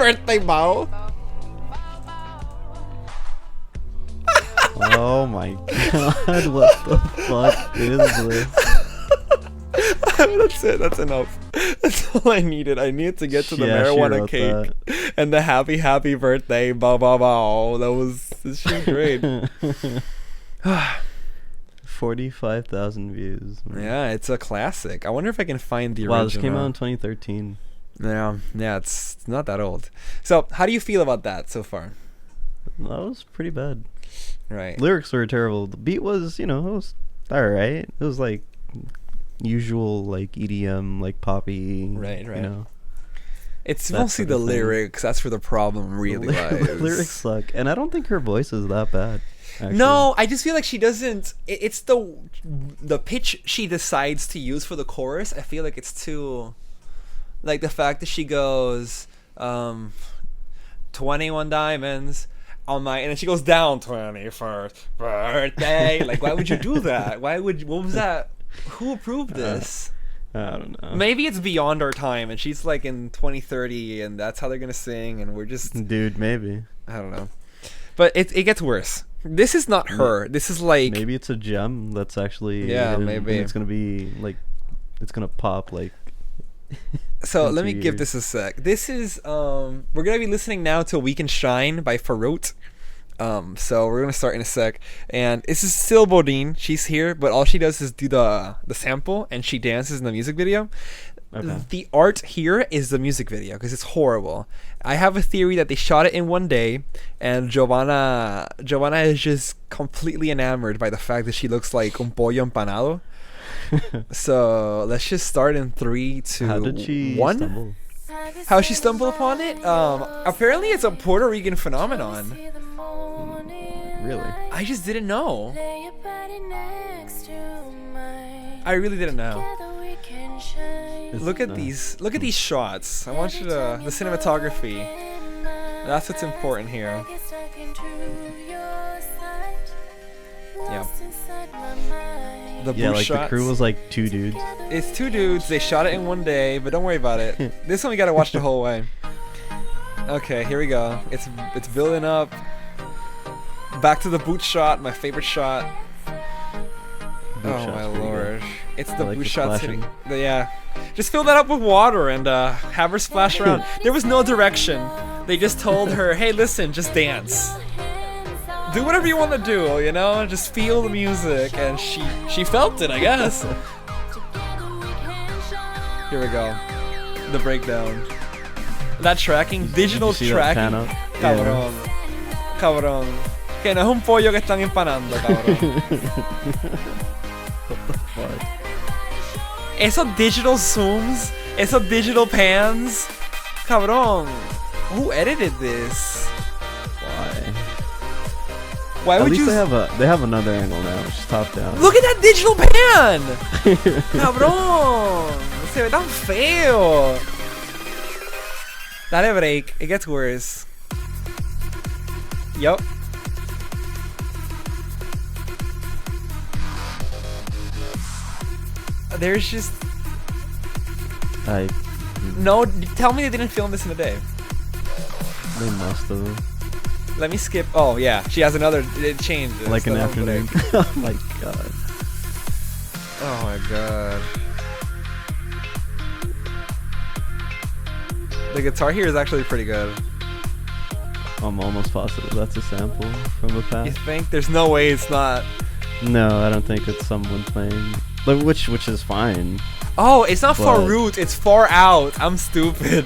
birthday bow.
Oh my god, what the fuck is this?
That's it. That's enough. That's all I needed. I needed to get to the
Yeah, she
marijuana
wrote
cake and the happy birthday. Ba ba ba. That was great.
45,000 views.
Yeah, it's a classic. I wonder if I can find the
Wow,
original.
this came out in 2013.
Yeah, it's not that old. So, how do you feel about that so far?
That was pretty bad.
Right.
Lyrics were terrible. The beat was, it was alright. It was like usual, like EDM, like poppy.
Right. It's
that
mostly
sort
the
of thing.
lyrics. That's where the problem really lies.
The lyrics suck, and I don't think her voice is that bad. Actually.
No, I just feel like she doesn't. It's the pitch she decides to use for the chorus. I feel like it's too, like the fact that she goes, 21 diamonds on my, and then she goes down 21st birthday. Like, why would you do that? What was that? Who approved this?
I don't know.
Maybe it's beyond our time, and she's like in 2030, and that's how they're gonna sing, and we're just,
Dude, maybe.
I don't know. But it gets worse. This is not her. This is like,
Maybe it's a gem that's actually
Yeah, maybe.
and it's gonna be like, it's gonna pop like.
so
in
let me
2
give
years.
this a sec. This is we're gonna be listening now to "We Can Shine" by Farote. So we're gonna start in a sec, and this is still Bodine. She's here, but all she does is do the sample, and she dances in the music video.
Okay.
The art here is the music video because it's horrible. I have a theory that they shot it in one day, and Giovanna is just completely enamored by the fact that she looks like un pollo empanado. So let's just start in 3, 2, 1.
How did she stumble?
How she stumbled upon it? Apparently it's a Puerto Rican phenomenon.
Really?
I just didn't know. I really didn't know. Look at these shots. I want you to, the cinematography. That's what's important here. Yeah. The
Yeah,
booth
like
shots.
the crew was like 2 dudes.
It's 2 dudes. They shot it in one day, but don't worry about it. This one we gotta watch the whole way. Okay, here we go. It's building up. Back to the boot shot, my favorite shot.
Boot
Oh
shot's
my
pretty
lord.
good.
It's
I
the
like
boot
the
shot
splashing.
hitting. Yeah. Just fill that up with water and have her splash around. There was no direction. They just told her, hey, listen, just dance. Do whatever you want to do, Just feel the music. And she felt it, I guess. Here we go. The breakdown. That tracking, digital
Did you see that pan
tracking.
up?
Cabrón. Cabrón. Que no es un pollo que están empanando, cabrón.
What the fuck?
Esos digital zooms, esos digital pans. Cabrón. Who edited this?
Why?
Why
At
would
least
you...
they have another angle now, which is top down.
Look at that digital pan! Cabrón. Se ve tan feo. Dale break. It gets worse. Yup. There's just...
I
No, tell me they didn't film this in a day.
they must have
Let me skip. Oh, yeah. She has another... It changed. It's
like an
the one
afternoon.
break.
Oh my god.
Oh my god. The guitar here is actually pretty good.
I'm almost positive that's a sample from the
You
past.
think? There's no way it's not.
No, I don't think it's someone playing. Like, which is fine.
Oh, it's not
But-
far root. It's far out. I'm stupid.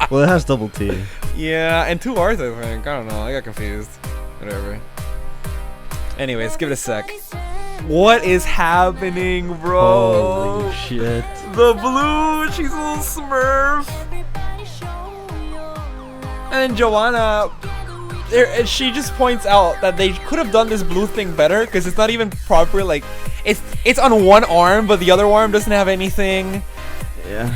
Well, it has double T.
Yeah, and 2 R's, I think. I don't know. I got confused. Whatever. Anyways, give it a sec. What is happening, bro?
Holy shit.
The blue. She's a little Smurf. And then Joanna, she just points out that they could have done this blue thing better because it's not even proper. Like, it's on one arm, but the other arm doesn't have anything.
Yeah.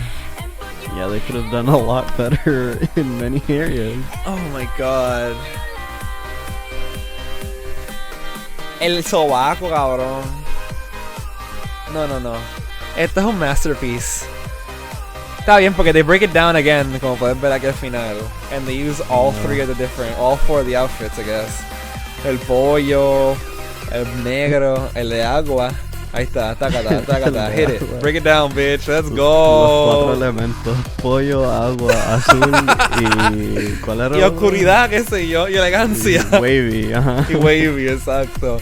Yeah, they could have done a lot better in many areas.
Oh my god. El sobaco, cabrón. No. Esto es un masterpiece. Está bien porque they break it down again, como puedes ver aquí al final. And they use all four of the outfits, I guess. El pollo, el negro, el de agua. Ahí está, tacata, hit it. Break it down, bitch, let's
Los
go.
4 elementos: pollo, agua, azul y... ¿cuál era?
Y oscuridad, qué sé yo, y elegancia.
Y wavy, ajá.
Y wavy, exacto.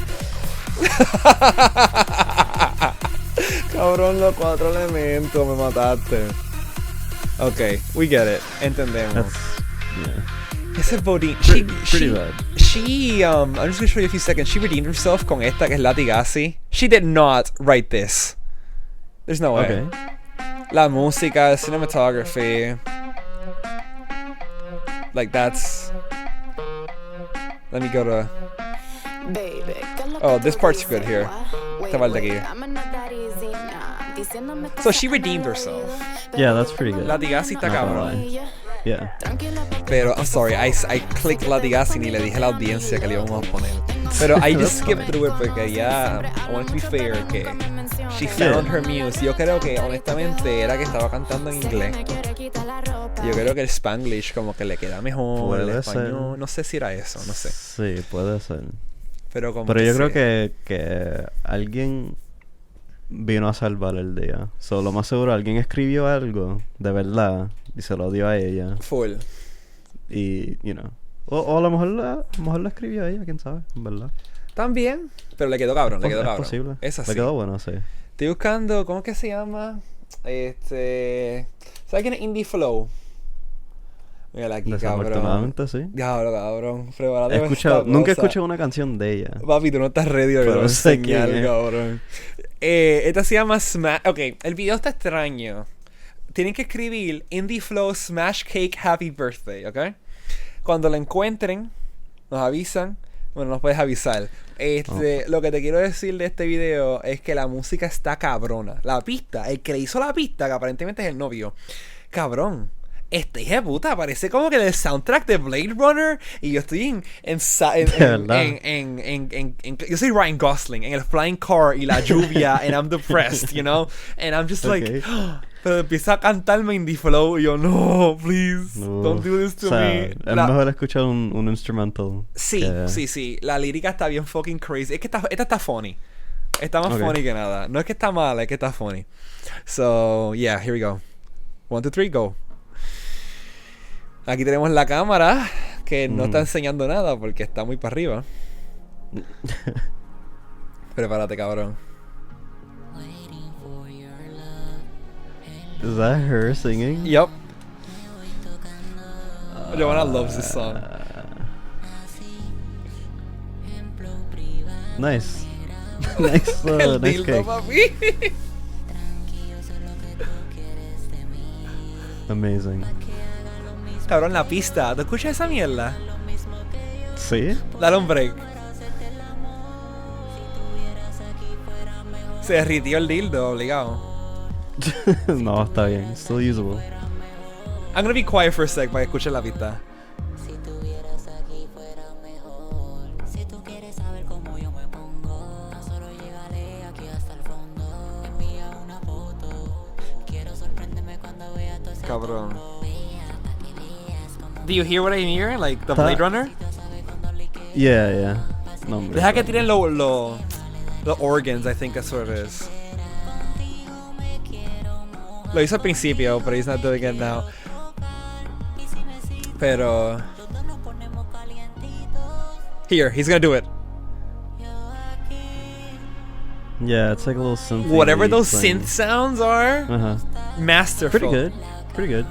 Cabrón, los 4 elementos, me mataste. Ok, we get it, entendemos.
Yeah.
Ese Bodine,
Pretty bad.
I'm just gonna show you a few seconds. She redeemed herself con esta que es Latigasi. She did not write this. There's no way.
Okay.
La música, the cinematography. Like that's. Let me go to. Oh, this part's good here. Esta parte aquí. So she redeemed herself.
Yeah, that's pretty good.
Latigasi está
Not gonna
cabrón.
lie. Yeah.
Pero, I'm sorry, I clicked Latigasi y le dije a la audiencia que le íbamos a poner. Pero I just skipped through it porque ya, I want to be fair, que she found her muse. Yo creo que, honestamente, era que estaba cantando en inglés. Yo creo que el Spanglish como que le queda mejor,
Puede
el español,
ser.
No sé si era eso, no sé.
Sí, puede ser.
Pero como
Pero yo creo
sí.
que alguien vino a salvar el día. So, lo más seguro, alguien escribió algo de verdad y se lo dio a ella.
Full.
Y, o a lo mejor la escribió ella, quién sabe, en verdad.
También, pero le quedó cabrón, le quedó
Es
cabrón.
posible.
Es así.
Le quedó bueno, sí.
Estoy buscando, ¿cómo que se llama? ¿Sabes quién es Indie Flow? Mira aquí, cabrón.
Desafortunadamente, sí.
Cabrón. Prepárate para esta
Nunca he
cosa.
escuchado una canción de ella.
Papi, tú no estás ready a
Pero sé
enseñar,
quién es.
cabrón. Esta se llama Smash. Ok, el video está extraño. Tienen que escribir Indie Flow Smash Cake Happy Birthday, ¿ok? Cuando la encuentren, nos avisan. Bueno, nos puedes avisar. Lo que te quiero decir de este video es que la música está cabrona. La pista, el que le hizo la pista, que aparentemente es el novio. Cabrón. Este hija de puta parece como que el soundtrack de Blade Runner. Y yo estoy yo soy Ryan Gosling en el flying car y la lluvia and I'm depressed, you know? And I'm just like pero empieza a cantarme Indie Flow y yo no, please, don't do this to me.
Es mejor escuchar un instrumental.
Sí. La lírica está bien fucking crazy. Es que esta está funny. Está más funny que nada. No es que está mala, es que está funny. So, yeah, here we go. 1, 2, 3, go. Aquí tenemos la cámara que no está enseñando nada porque está muy para arriba. Prepárate, cabrón.
Is that her singing?
Yup. Joanna loves this song.
Nice. nice
El
nice
dildo,
cake.
papi.
Amazing.
Cabrón, la pista. ¿Te escuchas esa mierda?
¿Sí?
Dale un break. Se derritió el dildo, obligado.
No, está bien. Still usable.
I'm gonna be quiet for a sec para que escuchen la pista. Cabrón. Do you hear what I'm hearing? Like the Blade Runner?
Yeah. No, hombre.
Deja que tiren los organs, I think that's what it is. Lo hizo al principio, pero he's not doing it now. Pero... Here, he's gonna do it.
Yeah, it's like a little synth.
Whatever those synth sounds are, masterful.
Pretty good.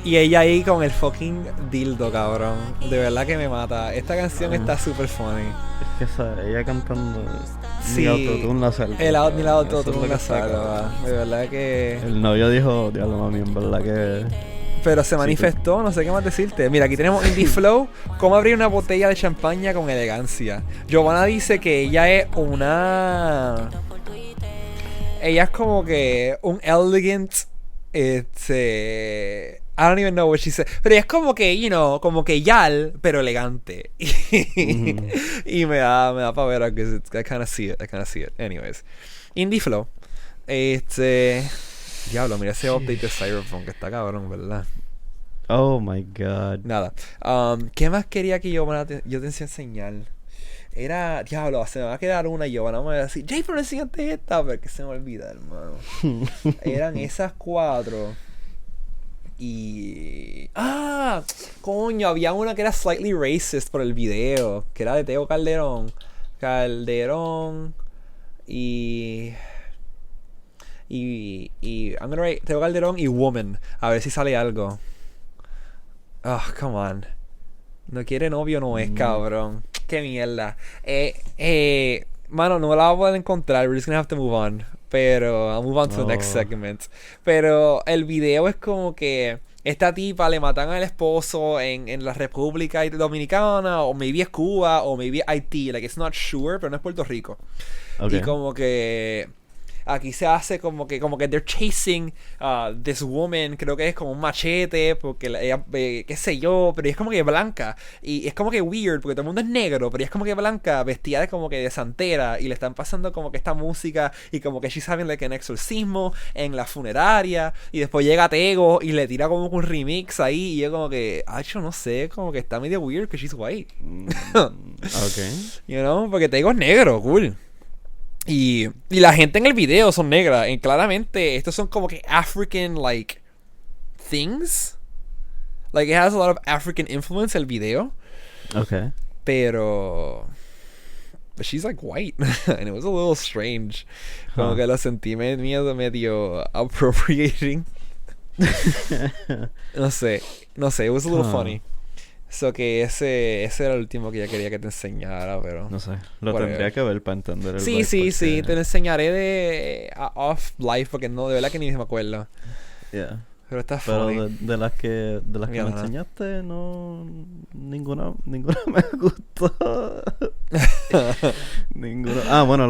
Y ella ahí con el fucking dildo, cabrón. De verdad que me mata. Esta canción está super funny.
Es que ella cantando.
Sí.
Ni autotune la salva.
Ni la autotune la salva. De verdad que...
El novio dijo, diablo mami, en verdad que...
Pero se manifestó, no sé qué más decirte. Mira, aquí tenemos Indie Flow. Cómo abrir una botella de champaña con elegancia. Giovanna dice que ella es una... Ella es como que un elegant... I don't even know what she said. Pero es como que, como que yal, pero elegante. Y me da para ver, because I kind of see it. Anyways. Indie Flow. Diablo, mira ese update de Cyberpunk, que está cabrón, ¿verdad?
Oh my god.
Nada. ¿Qué más quería que yo te enseñar? Era, diablo, se me va a quedar una y yo me va a decir, Jay, pero no enseñaste esta, pero que se me olvida, hermano. Eran esas 4. Y... ¡Ah! Coño, había una que era slightly racist por el video, que era de Tego Calderón. Y I'm gonna write Tego Calderón y Woman. A ver si sale algo. Oh, come on. No quiere novio, no es, cabrón. Qué mierda. Mano, no la voy a poder encontrar. We're just gonna have to move on. Pero I'll move on to the next segment. Pero el video es como que esta tipa le matan al esposo en la República Dominicana, o maybe es Cuba, o maybe Haití. Like, it's not sure, pero no es Puerto Rico.
Okay.
Y como que aquí se hace como que they're chasing this woman, creo que es como un machete, porque ella, qué sé yo, pero ella es como que blanca, y es como que weird, porque todo el mundo es negro, pero ella es como que blanca, vestida de como que de santera, y le están pasando como que esta música, y como que she's having like an exorcismo en la funeraria, y después llega Tego, y le tira como un remix ahí, y yo como que, yo no sé, como que está medio weird, que she's white.
Okay.
You know, porque Tego es negro, cool. Y la gente en el video son negras. Y claramente estos son como que African like things. Like it has a lot of African influence el video.
Okay.
But she's like white. And it was a little strange. Como que lo sentí medio appropriating. No sé. It was a little funny. So que ese era el último que ya quería que te enseñara, pero...
No sé, lo
whatever.
tendría que ver para entender el
Sí,
vibe,
sí,
porque...
te lo enseñaré de off live, porque no, de verdad que ni me acuerdo.
Yeah.
Pero está
Pero
funny.
de las que me enseñaste, no... Ninguna me gustó. Ninguna. Bueno,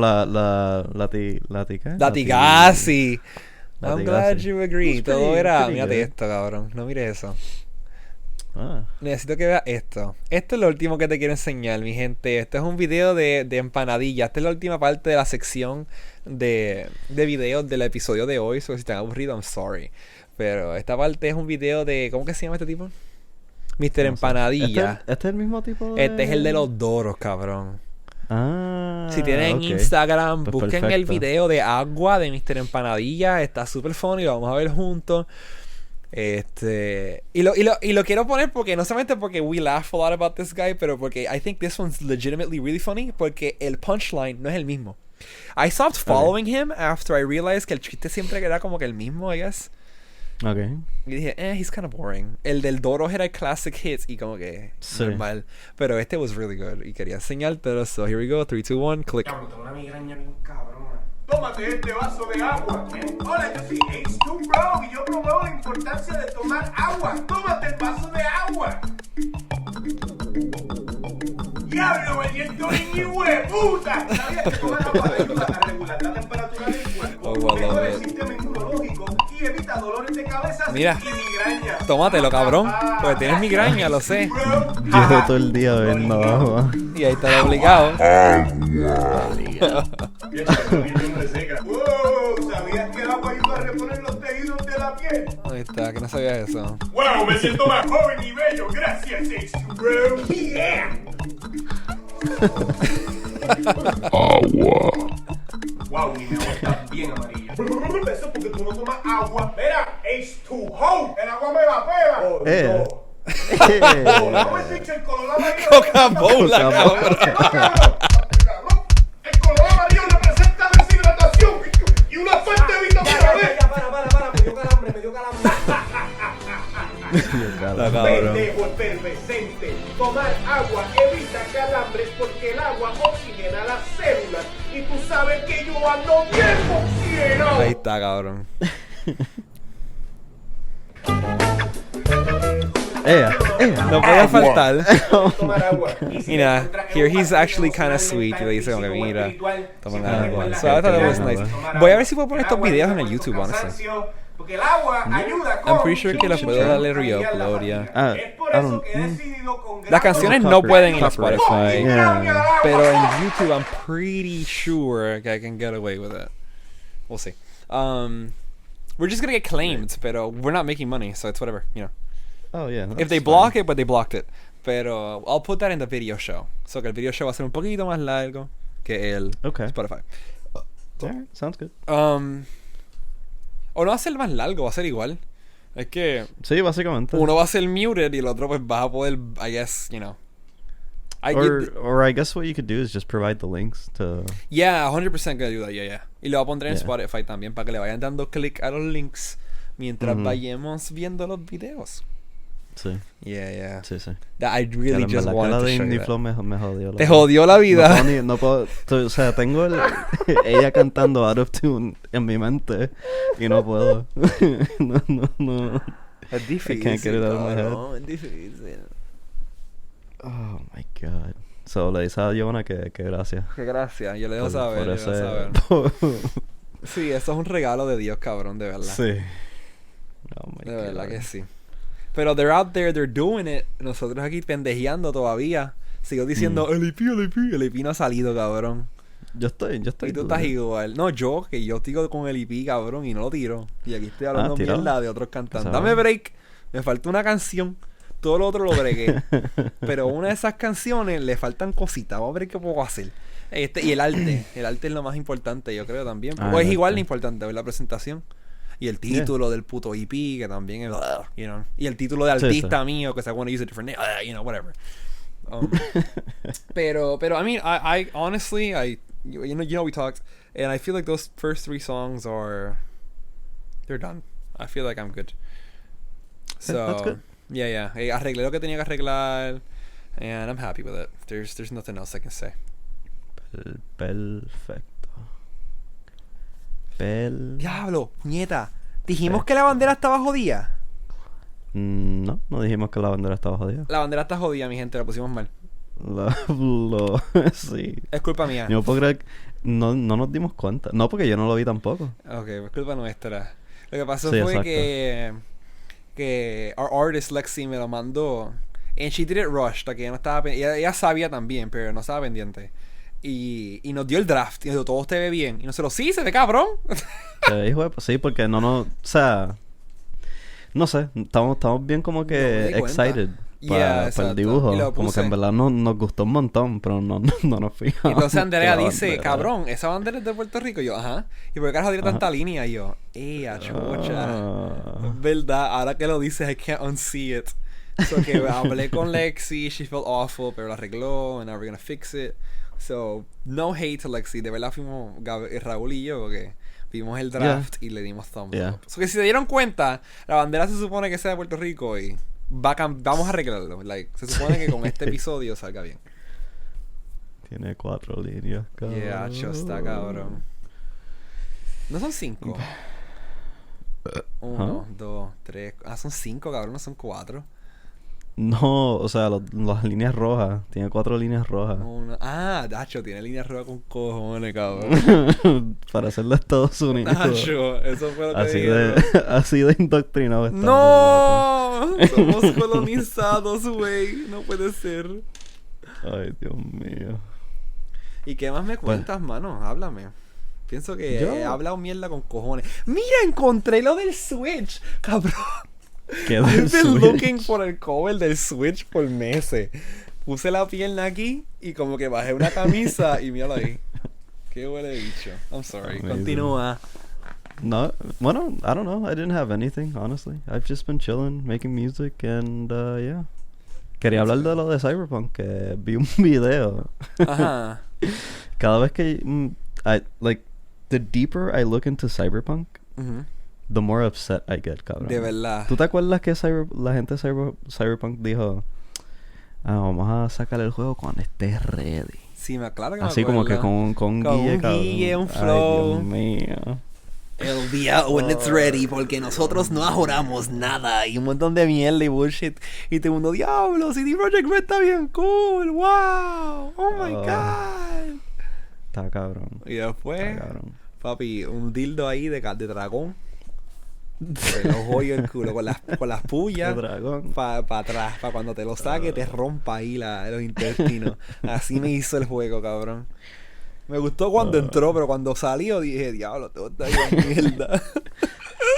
Latigasi. I'm glad you agree.
It's
Todo era...
pretty
Mírate
good.
esto, cabrón. No mires eso.
Ah.
Necesito que veas esto. Esto es lo último que te quiero enseñar, mi gente. Este es un video de empanadillas. Esta es la última parte de la sección de videos del episodio de hoy. So, si están aburridos, I'm sorry. Pero esta parte es un video de... ¿Cómo que se llama este tipo? Mr. Empanadilla.
¿Este es el mismo tipo de...?
Este es el de los doros, cabrón.
Si
tienen Instagram,
pues
busquen el video de Agua de Mr. Empanadilla. Está súper funny, lo vamos a ver juntos. Y lo quiero poner porque no solamente porque we laugh a lot about this guy, pero porque I think this one's legitimately really funny, porque el punchline no es el mismo. I stopped following him after I realized que el chiste siempre era como que el mismo, I guess.
Okay.
Y dije, he's kind of boring. El del Doro era el classic hits y como que normal. Pero este was really good y quería enseñártelo. So here we go, 3, 2, 1, click.
Tengo una migraña bien cabrona. Tómate este vaso de agua. Hola, yo soy H2 Bro y yo promuevo la importancia de tomar agua. Tómate el vaso de agua. ¡Diablo, me siento niño hueputa! ¿Sabías que tomar agua ayuda a regular la temperatura del cuerpo? Mejora el sistema inmunológico y evita dolores de cabeza y migrañas.
Tómatelo, cabrón. Porque tienes migraña, lo sé.
Llevo todo el día bebiendo agua.
Y ahí está obligado.
¿Sabías que el agua ayuda a reponer los tejidos de la piel?
Ahí está, que no sabías eso.
¡Wow! Me siento más joven y bello. Gracias, H2 Bro. ¡Yeah! Agua. Wow, mi agua está bien amarilla. Eso es porque tú no tomas agua. Mira, H2O. El agua me evapora. Oh, no. No me dicho el color amarillo.
Coca-Cola, cabrón.
El color amarillo representa deshidratación y una fuente de vitamina D. Para. Me dio calambre. Pendejo efervescente. Tomar agua evita calambres porque el agua oxigena las células. Y tú sabes que yo ando bien oxigenado.
Ahí está, cabrón. No podía faltar.
Tomar agua.
Mira, here he's actually kind of sweet. Y le dice como que mira, toman agua. So I thought that was nice. Voy a ver si puedo poner estos videos en el YouTube, honestly.
Porque el agua ayuda con...
I'm pretty sure que los puedo darle re-upload, ya.
Es por eso que he decidido con
Las canciones no pueden en
Copyright.
Spotify.
Yeah.
Pero en YouTube I'm pretty sure que I can get away with it. We'll see. We're We're just gonna get claimed, pero we're not making money, so it's whatever, you know.
Oh, yeah.
If they block it, but they blocked it. Pero I'll put that in the video show. So que el video show va a ser un poquito más largo que el Spotify.
Alright, sounds good.
O no va a ser más largo, va a ser igual. Es que
Sí, básicamente.
uno va a ser muted y el otro pues vas a poder, I guess, you know.
Or I guess what you could do is just provide the links to...
Yeah, 100% gonna do that, yeah. Y lo voy a poner en
Yeah.
Spotify también para que le vayan dando click a los links mientras
Ujú.
vayamos viendo los videos.
Sí,
Yeah.
sí.
That I really
En
just
verdad que
wanted
la
to
de
show you
Indie
that.
Flow me jodió.
Te jodió la vida.
No puedo, o sea, tengo ella cantando Out of Tune en mi mente y no puedo. No.
Es difícil.
I can't get it out of my head.
cabrón, es difícil.
Oh my god. So le dice a Giovanna que gracias.
Qué gracia, yo le dejo
por
saber, yo le dejo
ese-
saber. Sí, eso es un regalo de Dios, cabrón, de verdad.
Sí. Oh my
De
god.
verdad que sí. Pero they're out there, they're doing it. Nosotros aquí pendejeando todavía. Sigo diciendo, el IP no ha salido, cabrón.
Yo estoy.
Y tú estás igual. No, que yo sigo con el IP, cabrón, y no lo tiro. Y aquí estoy hablando
tíralo.
mierda de otros cantantes.
Eso.
Dame break. Me falta una canción. Todo lo otro lo bregué. Pero una de esas canciones le faltan cositas. Vamos a ver qué puedo hacer. Y el arte. El arte es lo más importante, yo creo también. O es
el
igual
arte.
de importante, ver la presentación. Y el título del puto EP, que también es, you know. Y el título de
Sí,
artista
sí.
mío, que I want to use a different name, you know, whatever. Pero, I mean, I honestly, you know, we talked, and I feel like those first 3 songs they're done. I feel like I'm good. So,
that's good.
Yeah. Arreglé lo que tenía que arreglar, and I'm happy with it. There's nothing else I can say.
Perfecto.
Diablo, puñeta. Dijimos que la bandera estaba jodida.
No dijimos que la bandera estaba jodida.
La bandera está jodida, mi gente, la pusimos mal.
Sí.
Es culpa mía.
Yo no puedo creer que no nos dimos cuenta. No, porque yo no lo vi tampoco.
Ok, es culpa nuestra. Lo que pasó
Sí,
fue
exacto.
que our artist Lexi me lo mandó. And she did it rushed, que ella no estaba ella sabía también, pero no estaba pendiente. Y nos dio el draft. Y nos dijo, todo te ve bien. Y nosotros, sí, se ve cabrón.
Sí, porque o sea, no sé, estamos bien como
No me
que
di cuenta.
excited
Yeah,
para el
exacto.
dibujo.
Y lo
Como que en
puse.
verdad nos gustó un montón, pero no nos
Y
fijamos.
entonces Andrea
que la
dice,
bandera-
cabrón, esa bandera es de Puerto Rico. Y yo, ajá. ¿Y por qué carajo tiene tanta línea? Y yo, chucha.
Ah.
Verdad, ahora que lo dices, I can't unsee it. So que hablé con Lexi, she felt awful, pero lo arregló, and now we're gonna fix it. So, no hate to Lexi. De verdad fuimos Raúl y yo, que vimos el draft y le dimos thumbs up. So que si se dieron cuenta, la bandera se supone que sea de Puerto Rico y vamos a arreglarlo. Like, se supone que con este episodio salga bien.
Tiene 4 líneas, cabrón.
Yeah, está cabrón. No son 5. 1, 2, 3. Son 5, cabrón, no son 4.
No, o sea, las líneas rojas. Tiene 4 líneas rojas.
Dacho, tiene línea roja con cojones, cabrón.
Para ser de Estados Unidos.
Dacho, eso fue lo que
Así
dijeron.
así de indoctrinado estamos,
¡No! Somos colonizados, güey. No puede ser.
loco. Ay, Dios mío.
¿Y qué más me cuentas, mano? Háblame. Pienso que
Yo-
he hablado mierda con cojones. ¡Mira! Encontré lo del Switch, cabrón.
¿Qué del
I've been
Switch?
looking por el cover del Switch por meses. Puse la pierna aquí y como que bajé una camisa y míralo ahí. Qué huele bicho. I'm sorry.
Amazing.
Continúa.
No, bueno, I don't know. I didn't have anything, honestly. I've just been chilling, making music, and yeah. Quería hablar de lo de Cyberpunk, que vi un video.
Ajá.
Cada vez que the deeper I look into Cyberpunk,
Ujú.
the more upset I get, cabrón.
De verdad.
¿Tú te acuerdas que la gente de Cyberpunk dijo, vamos a sacar el juego cuando esté ready?
Sí, claro que me
Así como que
acuerdo.
con
Con
Guille,
un
cabrón.
Guille, un
Ay,
flow.
Dios mío.
El día when it's ready, porque nosotros no ajoramos nada y un montón de mierda y bullshit. Y todo el mundo, diablo, CD Projekt Red está bien cool, wow, oh my god.
Está cabrón.
Y después,
Está cabrón.
papi, un dildo ahí de dragón. El ojo y el culo con las pullas.
De dragón.
Para atrás, para cuando te lo saque, te rompa ahí los intestinos. Así me hizo el juego, cabrón. Me gustó cuando entró, pero cuando salió dije, diablo, todo está bien mierda.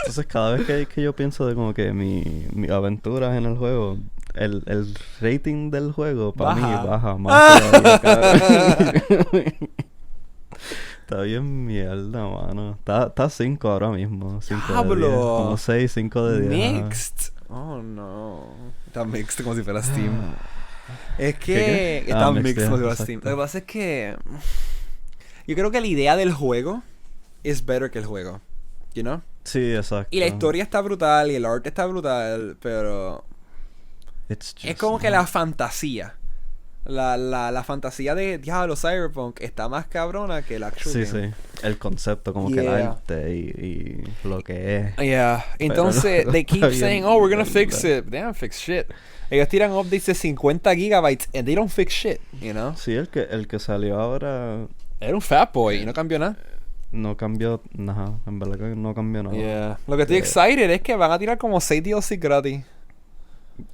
Entonces cada vez que yo pienso de como que mi aventuras en el juego, el rating del juego para mí baja más todavía, cabrón. Está bien mierda, mano. Está 5 ahora mismo. 5 de 10. Como 6, 5 de 10.
Mixed. Oh, no. Está mixed como si fuera Steam. Es que...
¿Qué?
Está mixed
mixed,
como si fuera
exacto.
Steam. Lo que pasa es que... Yo creo que la idea del juego es better que el juego. You know?
Sí, exacto.
Y la historia está brutal y el arte está brutal, pero...
It's just
Es como que la fantasía. La fantasía de Diablo Cyberpunk está más cabrona que el actual
Sí,
game.
sí. El concepto, como que el arte y lo que es.
Yeah. Entonces, they keep
está bien
saying, oh, we're gonna
mierda.
fix it. They don't fix shit. Ellos tiran updates de 50 gigabytes and they don't fix shit, you know?
Sí, el que salió ahora
Era un fat boy y no cambió nada.
no cambió nada. En verdad que no cambió nada.
Yeah. Lo que estoy excited es que van a tirar como 6 DLC gratis.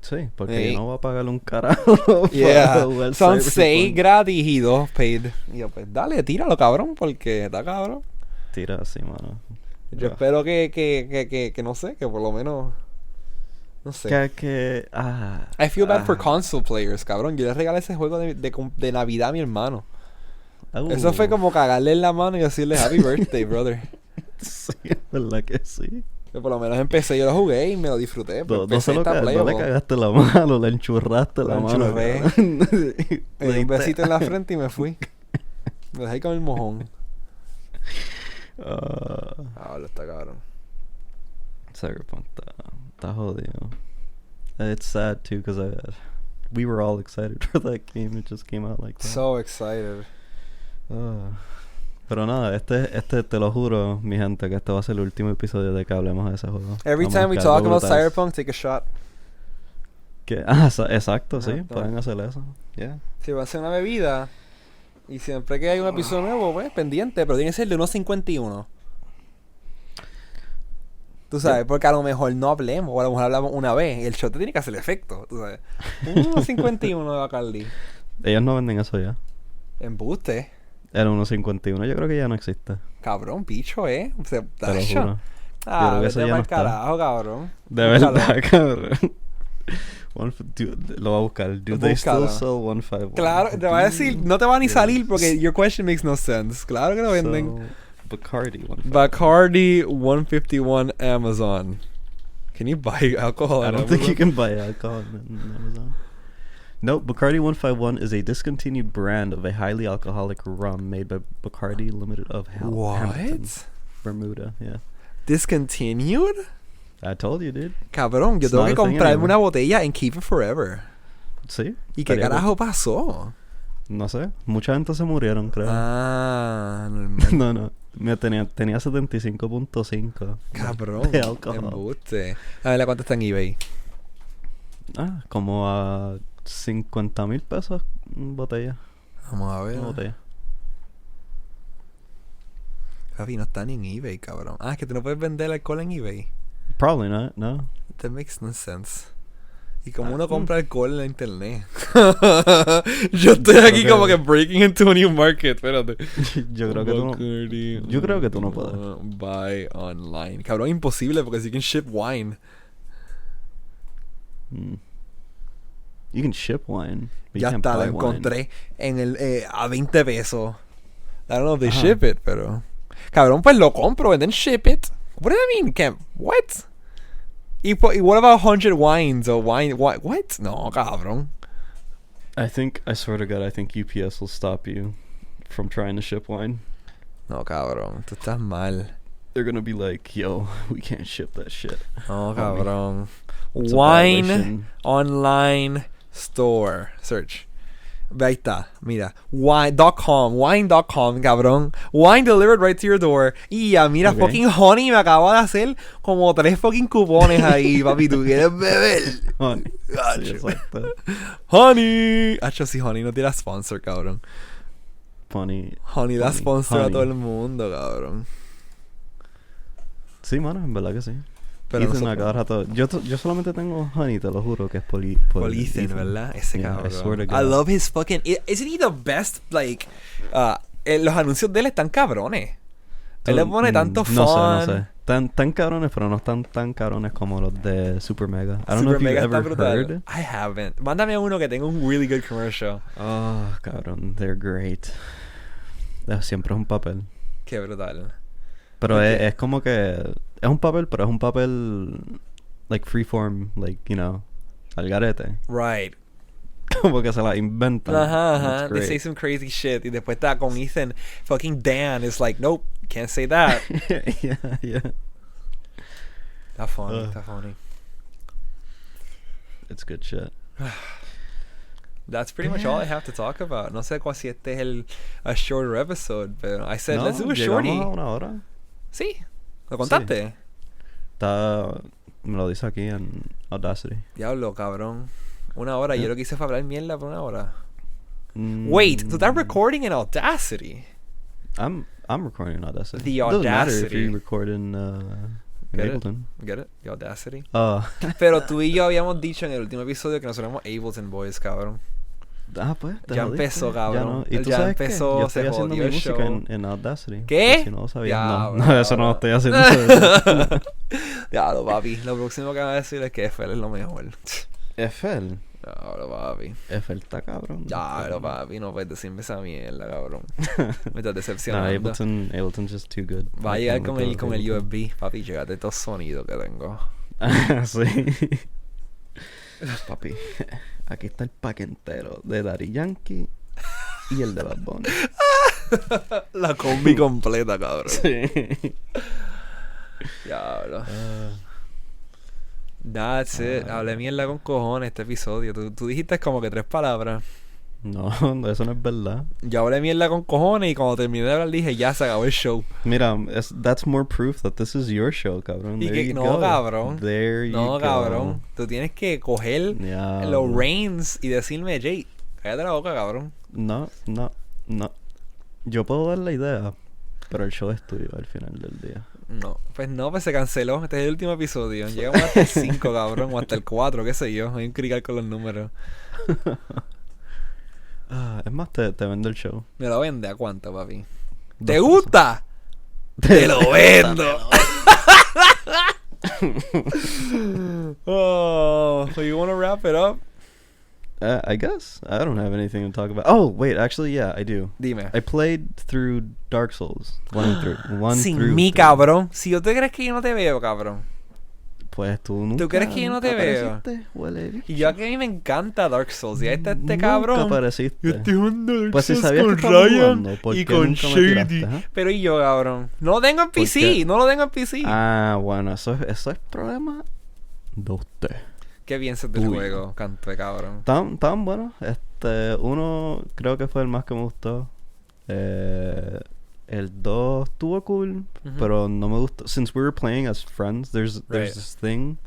Sí, porque
Sí.
yo no voy a pagarle un carajo.
Yeah.
para jugar
Son
Cyberpunk.
6 gratis y 2 paid. Y yo, pues dale, tíralo, cabrón, porque está cabrón.
Tira así, mano.
Yo espero que no sé, que por lo menos... No sé. I feel bad for console players, cabrón. Yo le regalé ese juego de Navidad a mi hermano. Eso fue como cagarle en la mano y decirle Happy Birthday, brother.
Sí, es verdad que sí.
Yo por lo menos empecé, yo lo jugué y me lo disfruté. Pero
No solo
está
no le
playable.
cagaste la mano, le enchurraste la mano.
enchurré.
cabrón.
Me di un besito en la frente y me fui. Me dejé con el mojón. Lo está cabrón.
Cyberpunk está jodido. It's sad too because we were all excited for that game. It just came out like that.
So excited.
Pero nada, este te lo juro, mi gente, que este va a ser el último episodio de que hablemos de ese juego.
Every
Vamos
time
a
we
buscar
talk
algo
about
brutal.
Cyberpunk, take a shot.
Exacto, sí,
Exacto.
pueden hacer eso. Yeah.
Si va a ser una bebida y siempre que hay un episodio nuevo, pues pendiente, pero tiene que ser de 1.51. Tú sabes, porque a lo mejor no hablemos, o a lo mejor hablamos una vez y el shot te tiene que hacer efecto, tú sabes. Un 1.51 de Bacardi.
Ellos no venden eso ya.
Embuste.
Era 1.51, yo creo que ya no existe.
Cabrón, bicho, O sea,
Te lo
tacho.
juro.
Ah,
creo que
vete
eso ya
pa'l
no está.
carajo, cabrón.
De
Búscalo.
verdad, cabrón. Lo voy a buscar. Do they
Búscalo.
still sell 151?
Claro, te va a decir, no te va ni salir porque your question makes no sense. Claro que lo venden.
So, Bacardi 151.
Bacardi 151 Amazon. Can you buy alcohol
I
on
don't think you
Amazon?
can buy alcohol on Amazon. No, Bacardi 151 is a discontinued brand of a highly alcoholic rum made by Bacardi Limited of Hamilton,
What?
Bermuda. Yeah,
Discontinued?
I told you, dude.
Cabrón, yo
It's
tengo
not
que
a thing
comprarme
anymore.
una botella en Keep It Forever.
Sí.
¿Y qué
estaría
carajo pasó?
cool. No sé. Mucha gente se murieron, creo.
Ah, normal.
No. Tenía 75.5
Cabrón.
de alcohol.
Embuste. A ver, ¿cuánto está en eBay?
Como a 50,000 pesos botella.
Vamos a ver.
Una botella.
Javi, no está ni en eBay, cabrón. Ah, es que tú no puedes vender alcohol en eBay.
Probably not, no.
That makes no sense. Y como uno compra alcohol en la internet. Yo estoy aquí como que breaking into a new market. Espérate.
Yo creo que tú no.
Bacardi,
Yo creo que tú no puedes.
Buy online. Cabrón, imposible porque si can ship wine.
You can ship wine. But
Ya
you can't
está, lo
buy wine.
encontré en el a 20 pesos. I don't know if they
Ajá.
ship it, pero... Cabrón, pues lo compro and then ship it. What do I mean? Can't... What? Y what about 100 wines or wine... What? No, cabrón.
I swear to God, I think UPS will stop you from trying to ship wine.
No, cabrón. Tú estás mal.
They're gonna be like, yo, we can't ship that shit.
No, cabrón.
It's a
Wine
violation.
online store. Search. Ve ahí está. Mira. Wine.com. Wine.com, cabrón. Wine delivered right to your door. Y ya, mira,
Okay.
fucking Honey me acaba de hacer como 3 fucking cupones ahí, papi. ¿Tú quieres beber?
Honey. Sí,
Gacho.
exacto.
Honey. Hacho, si Honey no tira sponsor, cabrón.
Honey.
Honey da
Honey,
sponsor a
honey.
todo el mundo, cabrón.
Sí, mano, en verdad que sí.
Pero
Ethan
nosotros-
a cada rato. Yo solamente tengo Honey, te lo juro, que es por
Ethan, ¿verdad? Ese
Yeah, I swear to
cabrón.
God.
I love his fucking... Isn't he the best, like... los anuncios de él están cabrones. Él le pone tanto fun.
No sé. Tan cabrones, pero no están tan cabrones como los de Super Mega. I don't know if you've
Mega
ever
está brutal.
heard.
I haven't. Mándame uno que tenga un really good commercial.
Oh, cabrón, they're great. Siempre es un papel.
Qué brutal.
Pero es como que... Es un papel, pero es un papel... Like freeform, like, you know... Al garete.
Right.
Como que se la inventan.
Ajá.
It's
They say
great.
some crazy shit. Y después está con Ethan. Fucking Dan is like, nope, can't say that.
yeah.
Está funny, está funny.
It's good shit.
That's pretty much all I have to talk about. No sé si este es a shorter episode, pero I said, let's do a shorty.
¿Llegamos a una hora?
Sí. ¿Lo contaste?
Me lo dice aquí en Audacity.
Diablo, cabrón. Una hora. Yo lo que hice fue hablar mierda por una hora.
Mm,
Wait, so that recording in Audacity?
I'm recording in Audacity.
The
Doesn't matter if
Audacity.
you record in
Get it?
Ableton.
Get it? The Audacity.
Pero
Pero tú y yo habíamos dicho en el último episodio que nos éramos Ableton Boys, cabrón.
pues te
Ya
jodiste.
empezó,
Ya
cabrón.
no. ¿Y tú
Ya
sabes qué?
empezó,
Yo
se
estoy haciendo
jodió
mi
el
música
show.
en Audacity.
¿Qué?
Por si no lo sabías.
Diablo,
No, eso no lo estoy haciendo.
Diablo, papi. Lo próximo que me va a decir es que FL es lo mejor.
Eiffel.
Diablo, papi.
Eiffel está cabrón.
Diablo, papi. No puedes decirme esa mierda, cabrón. Me estás
No,
decepcionando.
Ableton's just too good.
Va a llegar con el
Ableton.
USB. Papi, llegate estos sonidos que tengo.
Sí. Papi, aquí está el pack entero de Daddy Yankee y el de Bad Bunny.
La combi completa, cabrón.
Sí.
Diablo. That's it. Hablé mierda con cojones este episodio. Tú dijiste como que 3 palabras.
No, eso no es verdad.
Yo hablé mierda con cojones y cuando terminé de hablar dije, ya se acabó el show.
Mira, that's more proof that this is your show, cabrón.
Y
There
que
you
no,
go.
cabrón.
There you
No,
go.
cabrón. Tú tienes que coger
Ya,
los reins y decirme, Jay, cállate la boca, cabrón.
No. Yo puedo dar la idea, pero el show es tuyo al final del día.
No, pues se canceló. Este es el último episodio. Llegamos hasta el 5, cabrón, o hasta el 4, qué sé yo. Hay un crical con los números.
Es más, te vendo el show.
¿Me lo vende a cuánto, papi?
2
¿Te
pesos.
gusta? ¡Te lo vendo! Oh, so you want to wrap it up?
I guess. I don't have anything to talk about. Oh, wait, actually, yeah, I do.
Dime.
I played through Dark Souls 1 and 3.
Sin mí, cabrón. Si yo te crees que yo no te veo, cabrón.
Pues tú nunca.
crees que yo no te veo?
apareciste, huele bicho.
Y yo que a mí me encanta Dark Souls. Y ahí está este
Nunca
cabrón.
apareciste.
Yo estoy jugando Dark
Pues si
Souls
sabías que
con
estaba
Ryan
jugando, ¿por
y
qué
con
nunca me
Shady.
tiraste, ajá?
Pero y yo, cabrón. No lo tengo en
¿Por
PC.
qué?
No lo tengo en PC.
Ah, bueno, eso es problema de usted.
¿Qué piensas del
Tuyo.
juego, canto de cabrón?
Tan bueno. Uno creo que fue el más que me gustó. El 2 estuvo cool,
Ujú.
pero no me gustó. Since we were playing as friends, there's
Right.
this thing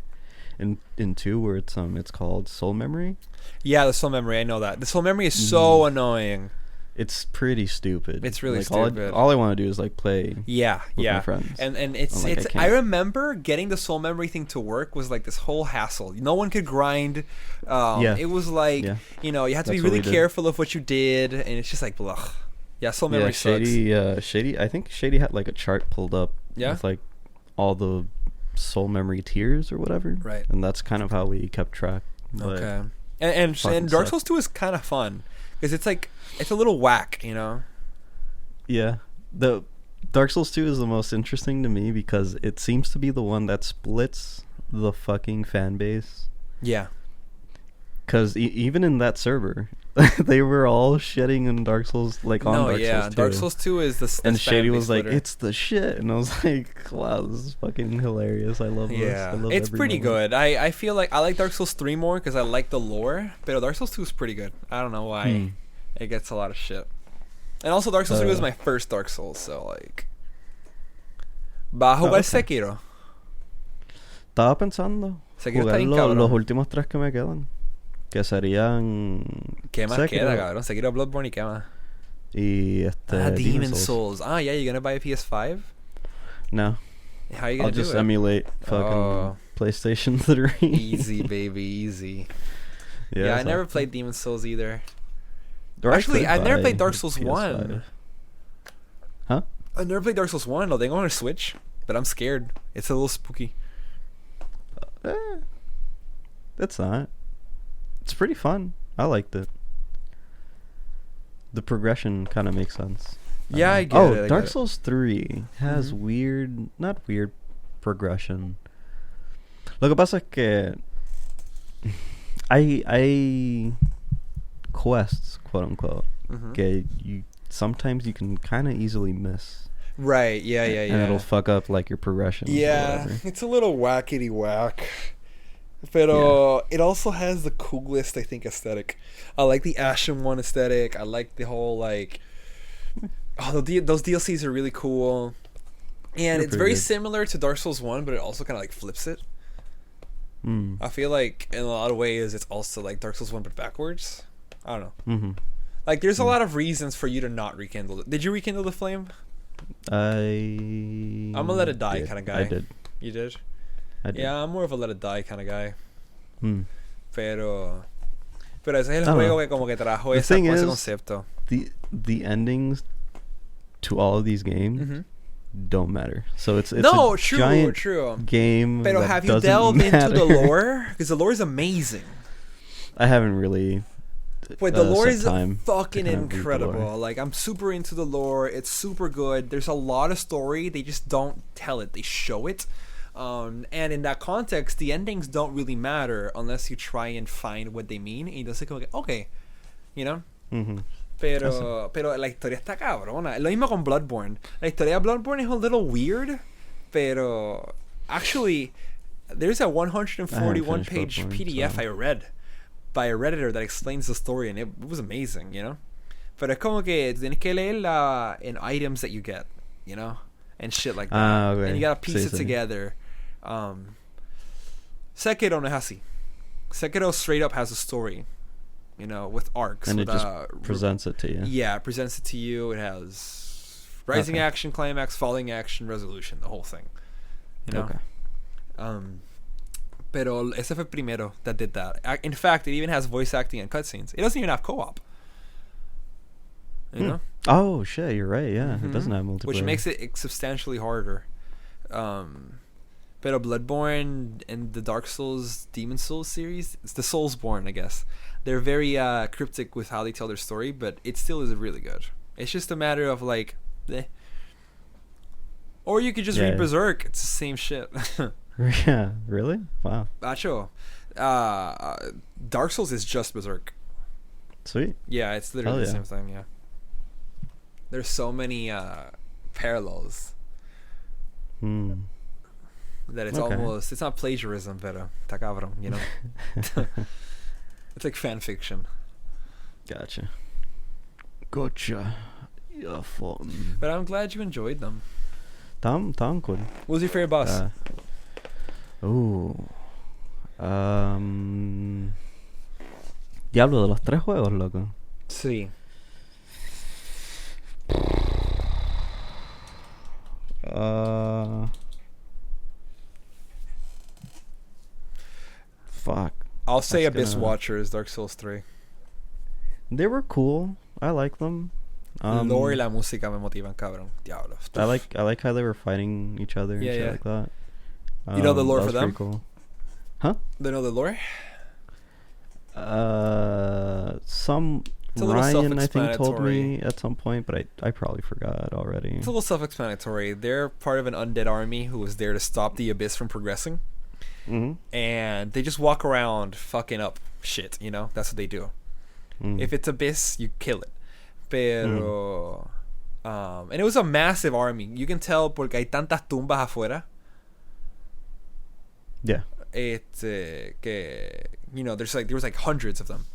in 2 where it's called Soul Memory.
Yeah, the soul memory. I know that. The soul memory is so annoying.
It's pretty stupid.
It's really
like,
stupid.
All I want to do is like play
Yeah,
with
yeah.
my friends.
And
I'm
it's
like, I
I
can't.
remember getting the soul memory thing to work was like this whole hassle. No one could grind.
Yeah.
It was like
Yeah.
you had to be
That's what
really
we did.
careful of what you did, and it's just like blah. Yeah, soul memory
yeah,
sucks.
Shady. I think Shady had like a chart pulled up
Yeah?
with like all the soul memory tiers or whatever.
Right.
And that's kind of how we kept track. But
Okay. And
fucking
Dark
suck.
Souls 2 is kind of fun because it's like it's a little whack, you know.
yeah, the Dark Souls 2 is the most interesting to me because it seems to be the one that splits the fucking fan base.
Yeah.
Because even in that server, they were all shitting in Dark Souls, like on Dark Souls 2.
Dark Souls 2 is the
And
fan
Shady
base
was like,
splitter.
"It's the shit," and I was like, "Wow, this is fucking hilarious! I love this. I
Yeah,
love
it's
every
pretty
moment."
good. I feel like I like Dark Souls 3 more because I like the lore, but Dark Souls 2 is pretty good. I don't know why it gets a lot of shit. And also Dark Souls 3 was my first Dark Souls, so like... ¿Vas a jugar
okay.
Sekiro?
Estaba pensando
Sekiro
jugar
está bien cabrón.
los últimos 3 que me quedan, que serían
¿Qué más
Sekiro
queda, cabrón? Sekiro, Bloodborne y qué más.
y
Demon Souls. Ah, yeah, you gonna buy a PS5?
No,
How you
I'll
gonna do
just
it?
emulate fucking
Oh.
PlayStation 3.
Easy, baby, easy. Yeah, I never played Demon Souls either.
Or I
Actually,
could
I've never
buy
played Dark
a
Souls
PS5.
1.
Huh?
I never played Dark Souls 1. No, they go on a Switch, but I'm scared. It's a little spooky.
It's not. It's pretty fun. I liked it. The progression kind of makes sense.
Yeah, I get it. I get
Dark
it.
Souls 3 has not weird progression. Lo que pasa es que hay quests, quote unquote, que sometimes you can kind of easily miss.
Right, yeah.
And it'll fuck up like your progression.
Yeah, it's a little whackety whack. But it also has the coolest, I think, aesthetic. I like the Ashen One aesthetic. I like the whole like those DLCs are really cool. And
They're
it's very
pretty good.
similar to Dark Souls 1, but it also kind of like flips it.
Mm.
I feel like in a lot of ways it's also like Dark Souls 1 but backwards. I don't know.
Mm-hmm.
Like there's a lot of reasons for you to not rekindle it. Did you rekindle the flame?
I'm
gonna let it die kind of guy.
I did.
You did?
I did.
Yeah, I'm more of a let it die kind of guy.
Mm.
Pero ese es el
I don't
juego
know.
que como que trajo
The
ese
thing is,
concepto.
The endings to all of these games don't matter. So it's
No,
a
true,
giant
true.
game.
Pero
that
have you
doesn't
delved into the
matter.
lore? Because the lore is amazing.
I haven't really.
Wait, the lore
set
is
time to
fucking
kind of read the
incredible.
lore.
Like I'm super into the lore. It's super good. There's a lot of story. They just don't tell it. They show it. And in that context, the endings don't really matter unless you try and find what they mean. Y entonces como que, okay, you know.
Mm-hmm.
Pero la historia está cabrona. Lo mismo con Bloodborne. La historia de Bloodborne is a little weird, pero actually, there's a 141-page
Bloodborne,
PDF
so.
I read by a redditor that explains the story, and it was amazing, you know. Pero es como que tienes que leerla in items that you get, you know, and shit like that.
Okay.
And you gotta piece
Sí,
it
sí.
together. Sekiro no es así. Sekiro straight up has a story, you know, with arcs.
And
with,
it just presents it to you.
Yeah, it presents it to you. It has rising
Okay.
action, climax, falling action, resolution, the whole thing. You know?
Okay.
Pero ese fue el primero that did that. In fact, it even has voice acting and cutscenes. It doesn't even have co-op. You know?
Oh shit, you're right. Yeah, it doesn't have multiplayer.
Which makes it substantially harder. Pero Bloodborne and the Dark Souls, Demon Souls series, it's the Soulsborne, I guess. They're very cryptic with how they tell their story, but it still is really good. It's just a matter of like, or you could just read Berserk. It's the same shit.
Yeah, really? Wow.
Macho, Dark Souls is just Berserk.
Sweet.
Yeah, it's literally
Hell
the
yeah.
same thing. Yeah. There's so many parallels that it's
Okay.
almost, it's not plagiarism, pero está cabrón, you know. It's like fan fiction.
Gotcha. Yeah, fun.
But I'm glad you enjoyed them.
Tom cool.
What was your favorite boss?
Diablo, de los tres juegos, loco.
Sí.
Fuck.
I'll say
That's
Abyss
gonna-
Watcher is Dark Souls 3.
They were cool. I like them.
Lore y la música me motivan, cabrón. Diablo.
I like how they were fighting each other and
Yeah,
shit
yeah.
like that.
You know the lore
that
for
was pretty
them?
Cool. Huh?
They know the lore?
Some
It's a little
Ryan I think told
self-explanatory.
me at some point, but I probably forgot already.
It's a little self-explanatory. They're part of an undead army who was there to stop the Abyss from progressing.
Mm-hmm.
And they just walk around fucking up shit, you know? That's what they do. If it's Abyss, you kill it. Pero... and it was a massive army. You can tell porque hay tantas tumbas afuera.
Yeah.
Que, you know, there was like hundreds of them.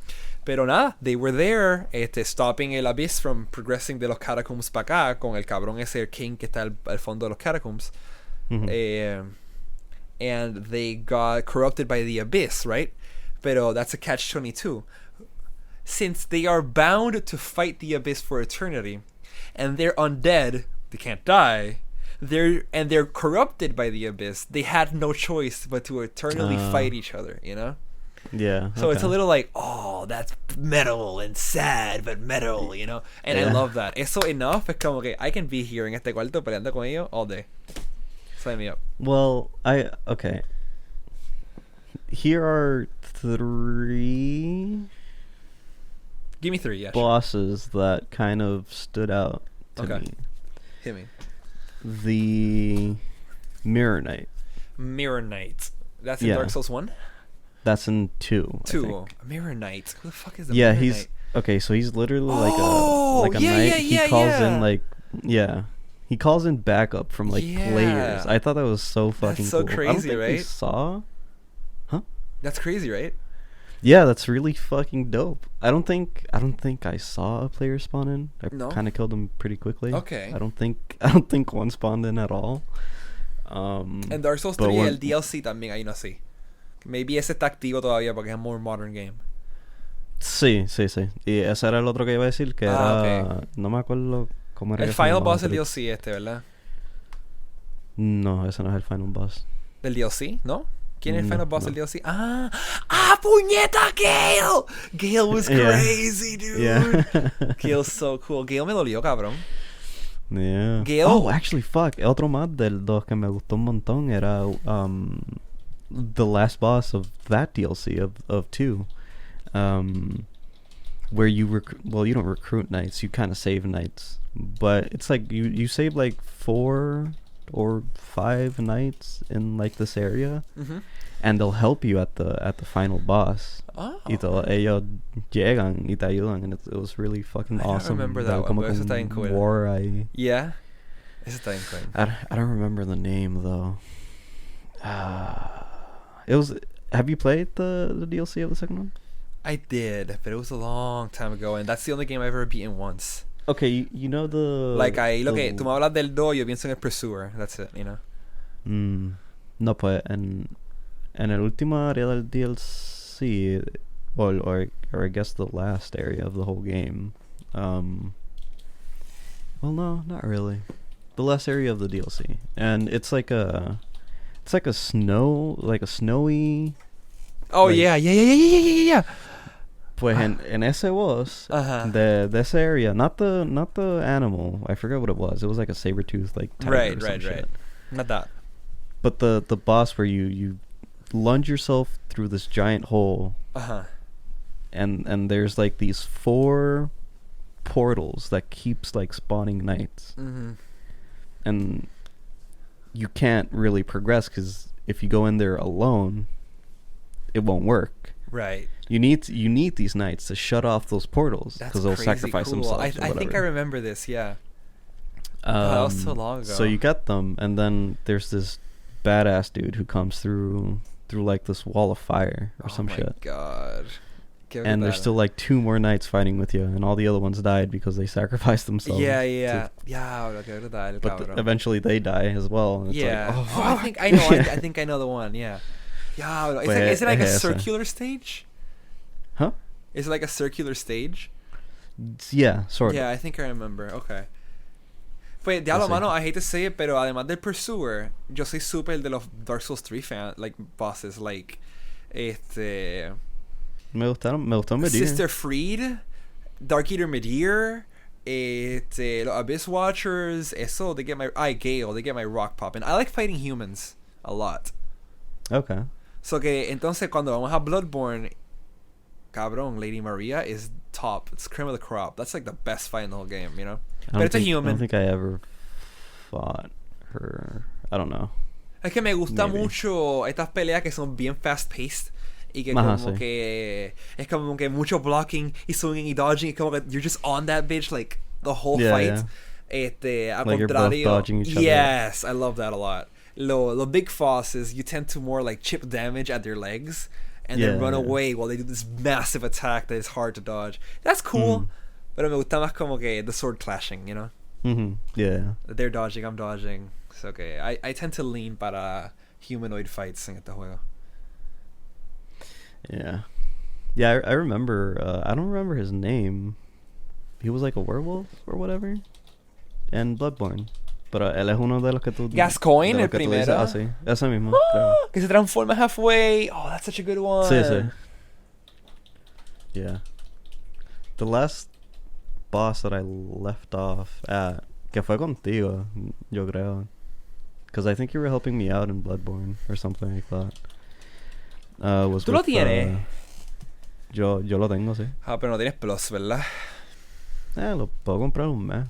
Pero nada, they were there stopping el Abyss from progressing de los catacombs para acá con el cabrón ese king que está al fondo de los catacombs.
Mm-hmm.
And they got corrupted by the Abyss, right? Pero that's a catch-22. Since they are bound to fight the Abyss for eternity, and they're undead, they can't die, they're corrupted by the Abyss, they had no choice but to eternally fight each other, you know?
Yeah.
So it's a
okay.
little like, oh, that's metal and sad, but metal, you know? And I
Yeah.
love that. Eso enough, es como que I can be here en este cuarto peleando con ellos all day. Sign me up.
Well, okay. Here are 3
Give me 3, yeah. Sure.
bosses that kind of stood out to
Okay.
me.
Hit me.
The Mirror Knight.
Mirror Knight. That's in
Yeah.
Dark Souls 1?
That's in 2. I
2.
think.
Mirror Knight. Who the fuck is the
Yeah,
Mirror
he's
Knight?
okay. So he's literally
Oh,
like a
yeah,
knight.
yeah,
He
yeah,
calls
yeah.
in like he calls in backup from like
Yeah.
players. I thought that was so fucking
so
cool. I don't
crazy,
think we
right?
saw.
That's crazy, right?
Yeah, that's really fucking dope. I don't think I saw a player spawn in. I
No?
kind of killed him pretty quickly.
Okay.
I don't think one spawned in at all.
En Dark Souls
but
3
when-
el DLC también hay uno así. Maybe ese está activo todavía porque es un more modern game.
Sí. Y ese era el otro que iba a decir, que
Ah,
era... No me acuerdo cómo era.
El
que se
final
llamaba,
boss del
pero-
DLC este, ¿verdad?
No, ese no es el final boss.
¿Del DLC? ¿No? ¿Quién es el
No,
final boss
no.
del DLC? ¡Ah! ¡Puñeta, Gale! Gale was
Yeah.
crazy, dude.
Yeah.
Gale's so cool. Gale me dolió, cabrón.
Yeah.
Gale-
Oh, actually, fuck. Otro mod del 2 que me gustó un montón era the last boss of that DLC of 2. Where you you don't recruit knights, you kind of save knights. But it's like you save like 4 or 5 knights in like this area,
Mhm.
and they'll help you at the final boss.
Oh.
Y ellos llegan y te ayudan, and it was really fucking
I don't
awesome.
remember
Daba
that one,
como
pero eso
que
está
un
bien cool.
war ahí.
Yeah. Ese está bien cool.
I don't remember the name though. It was. Have you played the DLC of the second one?
I did, but it was a long time ago, and that's the only game I've ever beaten once.
Okay, you know the
Like, ahí lo
the-
que... Tú me hablas del 2, yo pienso en el Pursuer. That's it, you know?
No, pues en el último área del DLC, or I guess the last area of the whole game. Well, no, not really. The last area of the DLC, and it's like a snowy.
Oh,
Like-
yeah.
Pues en ese was
Uh-huh.
the this area, not the animal. I forget what it was. It was like a saber tooth, like tiger
Right,
or some
right.
shit.
Not that.
But the boss where you lunge yourself through this giant hole,
Uh-huh.
and there's like these 4 portals that keeps like spawning knights,
Mm-hmm.
and you can't really progress because if you go in there alone, it won't work.
Right.
You need these knights to shut off those portals
That's
because they'll
crazy
sacrifice
cool.
themselves.
I
or
think I
whatever.
remember this, yeah. that was so long ago.
So you got them, and then there's this badass dude who comes through like this wall of fire or some shit.
Oh my god. Qué
And there's
brutal.
still like 2 more knights fighting with you, and all the other ones died because they sacrificed themselves.
Yeah.
to-
Diablo, qué brutal,
but
cabrón.
eventually they die as well. And it's
Yeah.
Like,
Oh, I think I know. I think I know the one. Yeah. Yeah. Is it like a
Esa.
circular stage?
Huh?
Is it like a circular stage?
Yeah, sort
Yeah,
of.
I think I remember. Okay. Pues, diablo,
Sí.
mano, I hate to say it, pero además del Pursuer, yo soy super de los Dark Souls 3 like, bosses, like,
Me gustó Medir.
Sister Freed, Dark Eater Medir, los Abyss Watchers, eso, they get my, Gale, they get my rock popping. I like fighting humans a lot.
Okay.
So que, entonces, cuando vamos a Bloodborne, cabrón, Lady Maria is top. It's cream of the crop. That's like the best fight in the whole game, you know? But it's a
I
human.
don't think I ever fought her. I don't know.
Es que me gusta
Maybe.
mucho estas peleas que son bien fast paced y que
Ajá,
como
sí.
que es como que mucho blocking y swinging y dodging y como que you're just on that bitch like the whole
Yeah,
fight.
yeah.
Al
Like you're both
contrario,
dodging each other.
yes, I love that a lot. Lo big bosses, you tend to more like chip damage at their legs and then
Yeah,
run
yeah.
away while they do this massive attack that is hard to dodge. That's cool, pero me gusta más como que the sword clashing, you know?
Yeah.
They're dodging, I'm dodging. So okay, I tend to lean para humanoid fights en este juego.
Yeah. Yeah, I remember. I don't remember his name. He was like a werewolf or whatever. And Bloodborne. Pero él es uno de los que tú.
Gascoigne,
de los
el
que tú dices,
primero.
sí. Ese mismo. Creo.
Que se transforma halfway. Oh, that's such a good one.
Sí, sí. Yeah. The last boss that I left off at, que fue contigo, yo creo. Because I think you were helping me out in Bloodborne or something like that. Was
¿Tú lo
with,
tienes?
Yo lo tengo, sí.
Ah, pero no tienes Plus, ¿verdad?
Lo puedo comprar un mes.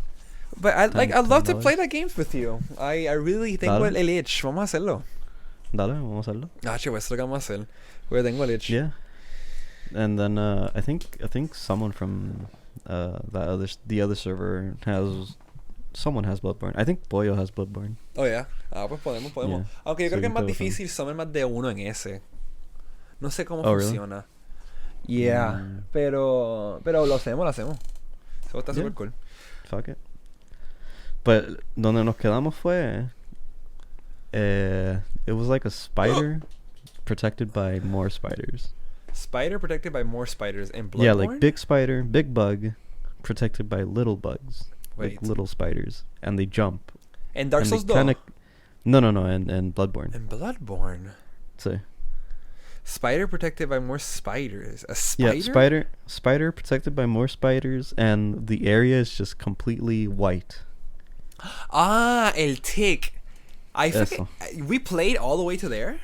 But I'd love to
$10.
play that games with you. I really tengo
Dale.
el itch. Vamos a hacerlo.
Dale, vamos a hacerlo.
Ah, chico, eso es lo que vamos a hacer. Porque tengo el itch.
Yeah. And then I think someone from the other server someone has Bloodborne. I think Boyo has Bloodborne.
Oh, yeah. Ah, pues podemos.
Yeah.
Aunque yo creo
So
que es
you
más
can play with
difícil summer más de uno en ese. No sé cómo
Oh, really?
funciona. Yeah. Pero lo hacemos. Eso está
Yeah.
super cool.
Fuck it. But donde nos quedamos fue it was like a spider protected by more spiders.
Spider protected by more spiders in Bloodborne?
Yeah, like big spider, big bug protected by little bugs.
Wait.
Like little spiders. And they jump.
En Dark
And
Souls
they
2?
kinda- No, and Bloodborne.
In Bloodborne.
So,
Spider protected by more spiders. A spider?
yeah, spider protected by more spiders, and the area is just completely white.
Ah, el tick. I forget.
Eso.
We played all the way to there?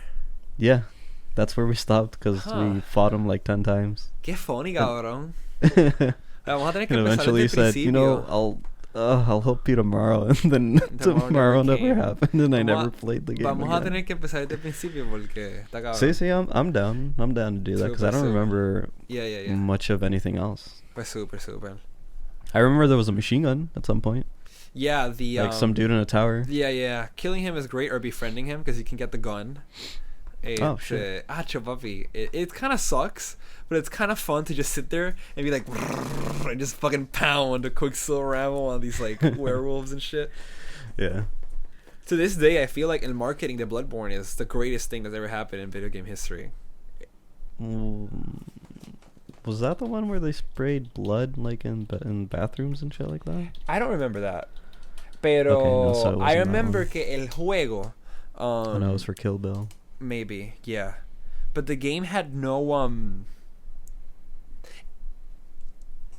Yeah, that's where we stopped because
Huh.
we fought him like 10 times.
Qué funny,
And-
cabrón. Vamos a tener que
And
empezar
eventually he
desde el
said, you know,
principio.
I'll help you tomorrow, and then
Tomorrow
tomorrow
never
never
came.
happened, and I
Vamos
never
a-
played the game
Vamos a
again.
tener que empezar desde el principio porque está cabrón.
See, I'm down. I'm down to do that because I don't
Super, super.
remember
Yeah.
much of anything else.
Pues super.
I remember there was a machine gun at some point,
Yeah, the
like some dude in a tower.
Yeah. Killing him is great, or befriending him because you can get the gun.
Oh, shit.
Papi. It kind of sucks, but it's kind of fun to just sit there and be like, and just fucking pound a Quicksilver ammo on these like werewolves and shit.
Yeah.
To this day, I feel like in marketing, the Bloodborne is the greatest thing that's ever happened in video game history.
Was that the one where they sprayed blood like in bathrooms and shit like that?
I don't remember that. Pero
Okay, no, so it
I
wasn't that
remember
one.
que el juego.
Oh no, it was for Kill Bill.
Maybe, yeah. But the game had no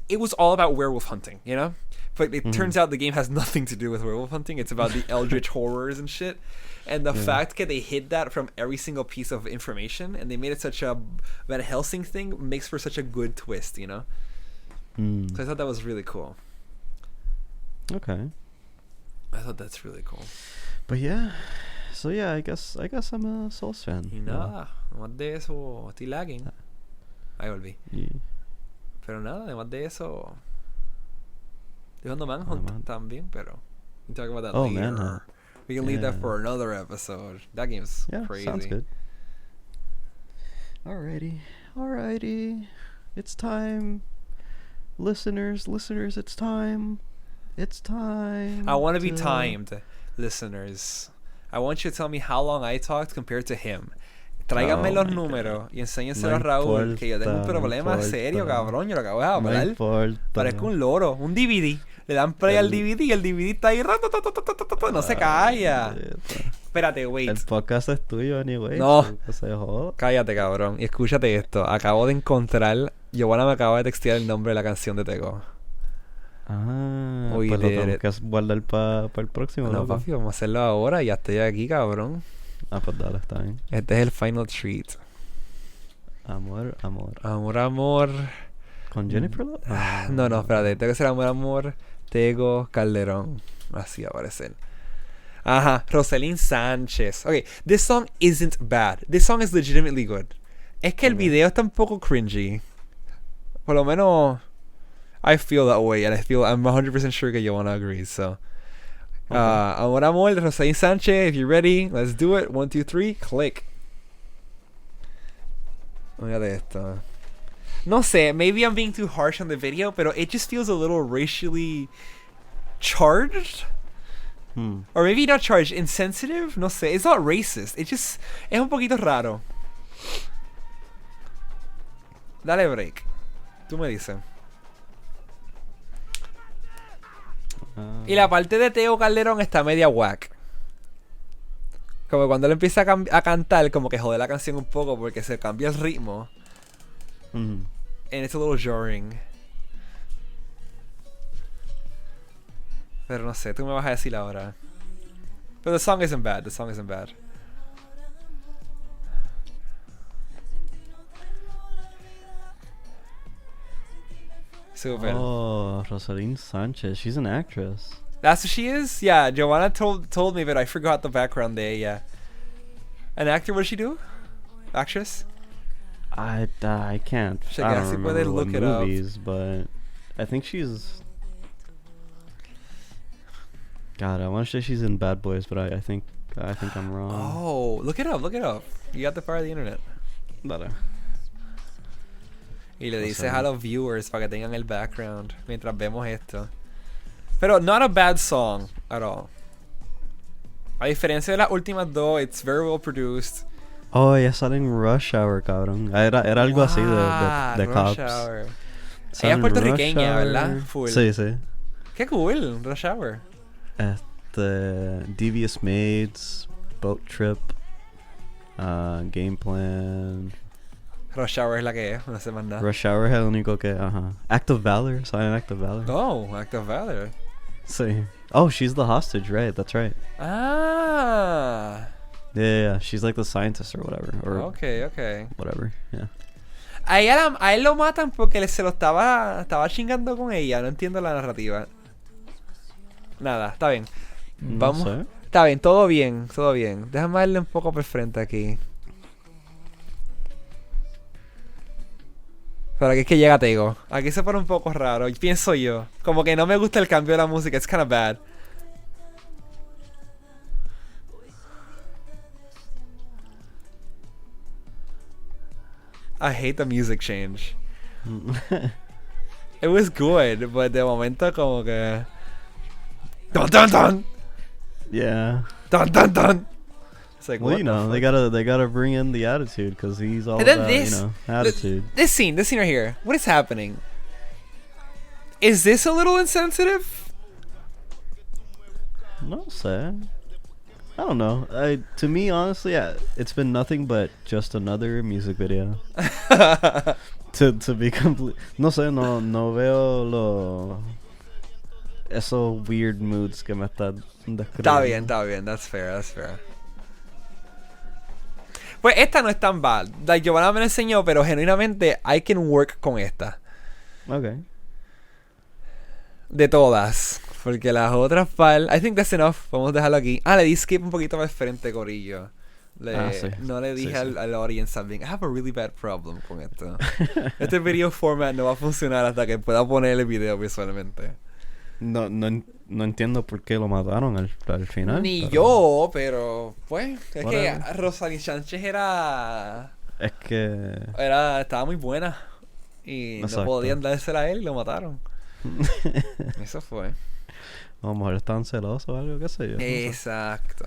it was all about werewolf hunting, you know? But it turns out the game has nothing to do with werewolf hunting. It's about the eldritch horrors and shit. And the fact that they hid that from every single piece of information and they made it such a Van Helsing thing makes for such a good twist, you know? So I thought that was really cool.
Okay.
I thought that's really cool.
But yeah. So yeah, I guess I'm a Souls fan.
Y nada, además de eso, estoy lagging. Ahí volví.
Yeah.
Pero nada, además de eso, estoy jugando Manhunt también, pero we can talk about that
Oh,
later.
Manhunt.
We can leave that
Yeah.
for another episode. That game's
Yeah,
crazy.
sounds good. Alrighty. It's time. Listeners, it's time. It's time.
I want to be
to-
timed, listeners. I want you to tell me how long I talked compared to him. Tráiganme
Oh
los
my
números y enséñenselo
No
a Raúl, que yo tengo un
importa,
problema
no
serio,
importa.
cabrón. Yo lo acabo de
No
hablar.
importa.
Parezco un loro, un DVD. Le dan play al DVD y el DVD está ahí. No se calla. Espérate, wait.
El podcast es tuyo, anyway.
No.
so que se joda.
Cállate, cabrón. Y escúchate esto. Acabo de encontrar. Giovanna me acaba de textear el nombre de la canción de Tego.
Ah,
We
pues lo
did
tenemos
it.
que guardar para el próximo.
No,
loco.
papi, vamos a hacerlo ahora. Ya estoy aquí, cabrón.
Ah, pues dale, está bien.
Este es el final treat.
Amor.
Amor.
¿Con Jennifer Lopez?
No, espérate. Tengo que ser amor. Tego Calderón. Así va a aparecer. Ajá. Roselyn Sánchez. Ok, this song isn't bad. This song is legitimately good. Es que el video está un poco cringy. Por lo menos, I feel that way. And I'm 100% sure que Giovanna agrees. So, amor, de Roselyn Sánchez. If you're ready, let's do it. 1, 2, 3, click. Mira esto. No sé, maybe I'm being too harsh on the video, pero it just feels a little racially charged. Or maybe not charged, insensitive. No sé, it's not racist. It just es un poquito raro. Dale break. Tú me dices. Y la parte de Tego Calderón está media whack. Como cuando él empieza a cantar, como que jode la canción un poco porque se cambia el ritmo. and it's a little jarring. Pero no sé, tú me vas a decir ahora. But the song isn't bad. The song isn't bad. Super.
Oh, Rosalind Sanchez. She's an actress.
That's what she is? Yeah, Joanna told me, but I forgot the background there, yeah. An actor, what does she do? Actress?
I can't.
Check
I
it out,
don't
see where they
remember what
look it up.
movies, but I think she's. God, I want to say she's in Bad Boys, but I think I'm wrong.
Oh, look it up, look it up. You got the power of the internet.
Dale.
Y le
O
dices
sea,
a los viewers para que tengan el background mientras vemos esto. Pero not a bad song at all. A diferencia de las últimas dos, it's very well produced.
Oh, ella sale en Rush Hour, cabrón. Era algo así de
Rush
Cops.
Hour.
Sale
Ella es
en
puertorriqueña,
Rush
¿verdad?
Hour.
Full.
Sí, sí.
Qué cool, Rush Hour.
Devious Maids, Boat Trip, Game Plan.
Rush Hour es la que es, no sé más nada.
Rush Hour es el único que, ajá. Act of Valor, sale en Act of Valor.
Oh, Act of Valor.
Sí. Oh, she's the hostage, right? That's right.
Ah.
Yeah, she's like the scientist or whatever. Or
Okay.
whatever, yeah.
A él lo matan porque se lo estaba chingando con ella. No entiendo la narrativa. Nada, está bien. Vamos.
No sé.
Está bien, todo bien, todo bien. Déjame darle un poco por frente aquí. Pero aquí es que llega Tego. Aquí se pone un poco raro. Pienso yo. Como que no me gusta el cambio de la música. It's kind of bad. I hate the music change. It was good, but de momento como que... Dun dun dun!
Yeah.
Dun dun dun! It's like,
Well,
what
you
the
know,
fuck?
they gotta bring in the attitude because he's all
And then
about,
this,
attitude.
This scene right here. What is happening? Is this a little insensitive?
No sé. I don't know. To me, honestly, yeah, it's been nothing but just another music video. to be complete. No sé, no veo esos weird moods que me está describiendo.
Está bien. That's fair. Pues esta no es tan bad. Like, Giovanna me la enseñó, pero genuinamente I can work con esta.
Okay.
De todas. Porque las otras I think that's enough. Vamos a dejarlo aquí. Le di skip un poquito más frente, corillo.
Sí.
No le dije
Sí.
al audience something. I have a really bad problem con esto. Este video format no va a funcionar hasta que pueda poner el video visualmente.
No entiendo por qué lo mataron al final.
Ni
pero
yo, pero pues es
Whatever.
que Rosalind Sánchez era
Es que...
estaba muy buena y no
Exacto.
podían dársela a él y lo mataron. Eso fue.
A lo mejor estaban celosos o algo, qué sé yo. no sé.
Exacto.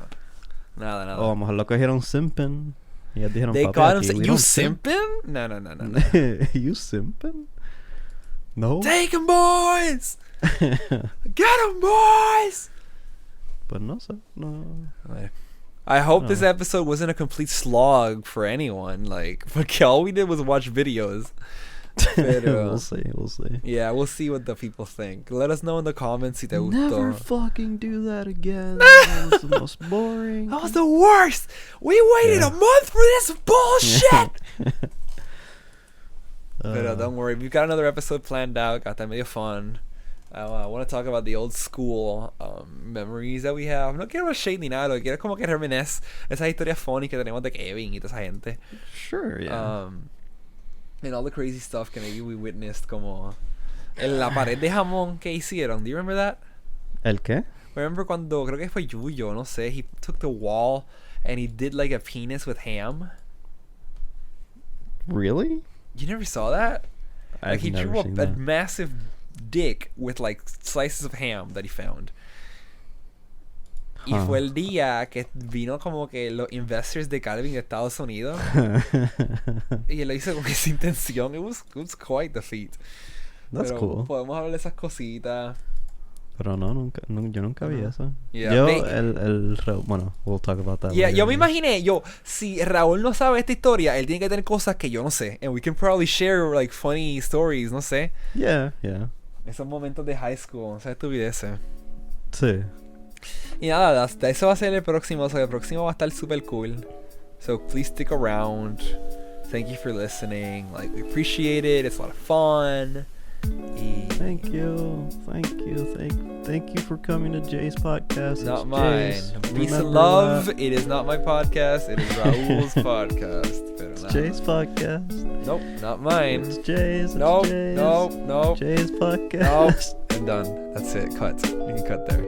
Nada.
O a lo mejor lo cogieron simping. Y ellos dijeron,
They
papi,
caught him
aquí we
you
don't simp."
simping? No.
You simping? No.
Take 'em, boys! Get 'em, boys!
Pues no sé. No.
I hope this
No.
episode wasn't a complete slog for anyone. Like, porque all we did was watch videos. Pero,
We'll see.
yeah, we'll see what the people think. Let us know in the comments si te
Never
gustó.
fucking do that again. That was the most boring.
That was the worst! We waited
Yeah.
a month for this bullshit! Pero
Uh,
don't worry, we've got another episode planned out. Got that medio fun. I want to talk about the old school memories that we have. No quiero shade ni nada, lo que quiero es como que reminisce esas historias funny que tenemos de Kevin y toda esa gente.
Sure, yeah.
And all the crazy stuff que maybe we witnessed, como en la pared de jamón que hicieron. Do you remember that?
¿El qué?
Remember cuando, creo que fue Yuyo, no sé, he took the wall and he did like a penis with ham?
Really?
You never saw that? Like
I've
he
never
drew
seen
a
that.
massive dick with like slices of ham that he found. Y
Huh.
fue el día que vino como que los investors de Calvin de Estados Unidos y él lo hizo con esa intención. It was quite the feat.
That's
Pero
cool.
podemos hablar de esas cositas.
Pero no, yo nunca vi eso.
Yeah,
Yo,
they-
bueno, we'll talk about that
Yeah,
later.
yo me imaginé, si Raúl no sabe esta historia, él tiene que tener cosas que yo no sé. And we can probably share, like, funny stories, no sé.
Yeah.
Esos momentos de high school, o sea, estupideces.
Sí.
Y nada, eso va a ser el próximo. O sea, el próximo va a estar super cool. So please stick around. Thank you for listening. Like, we appreciate it. It's a lot of fun. Y
Thank you for coming to Jay's podcast.
not
It's
mine.
Jay's.
Peace and
Remember
love.
that.
It is not my podcast. It is Raúl's podcast. Pero
It's
nada.
Jay's podcast.
Nope, not mine.
It's Jay's.
Nope,
Jay's.
nope.
Jay's podcast.
Nope. I'm done. That's it. Cut. You can cut there.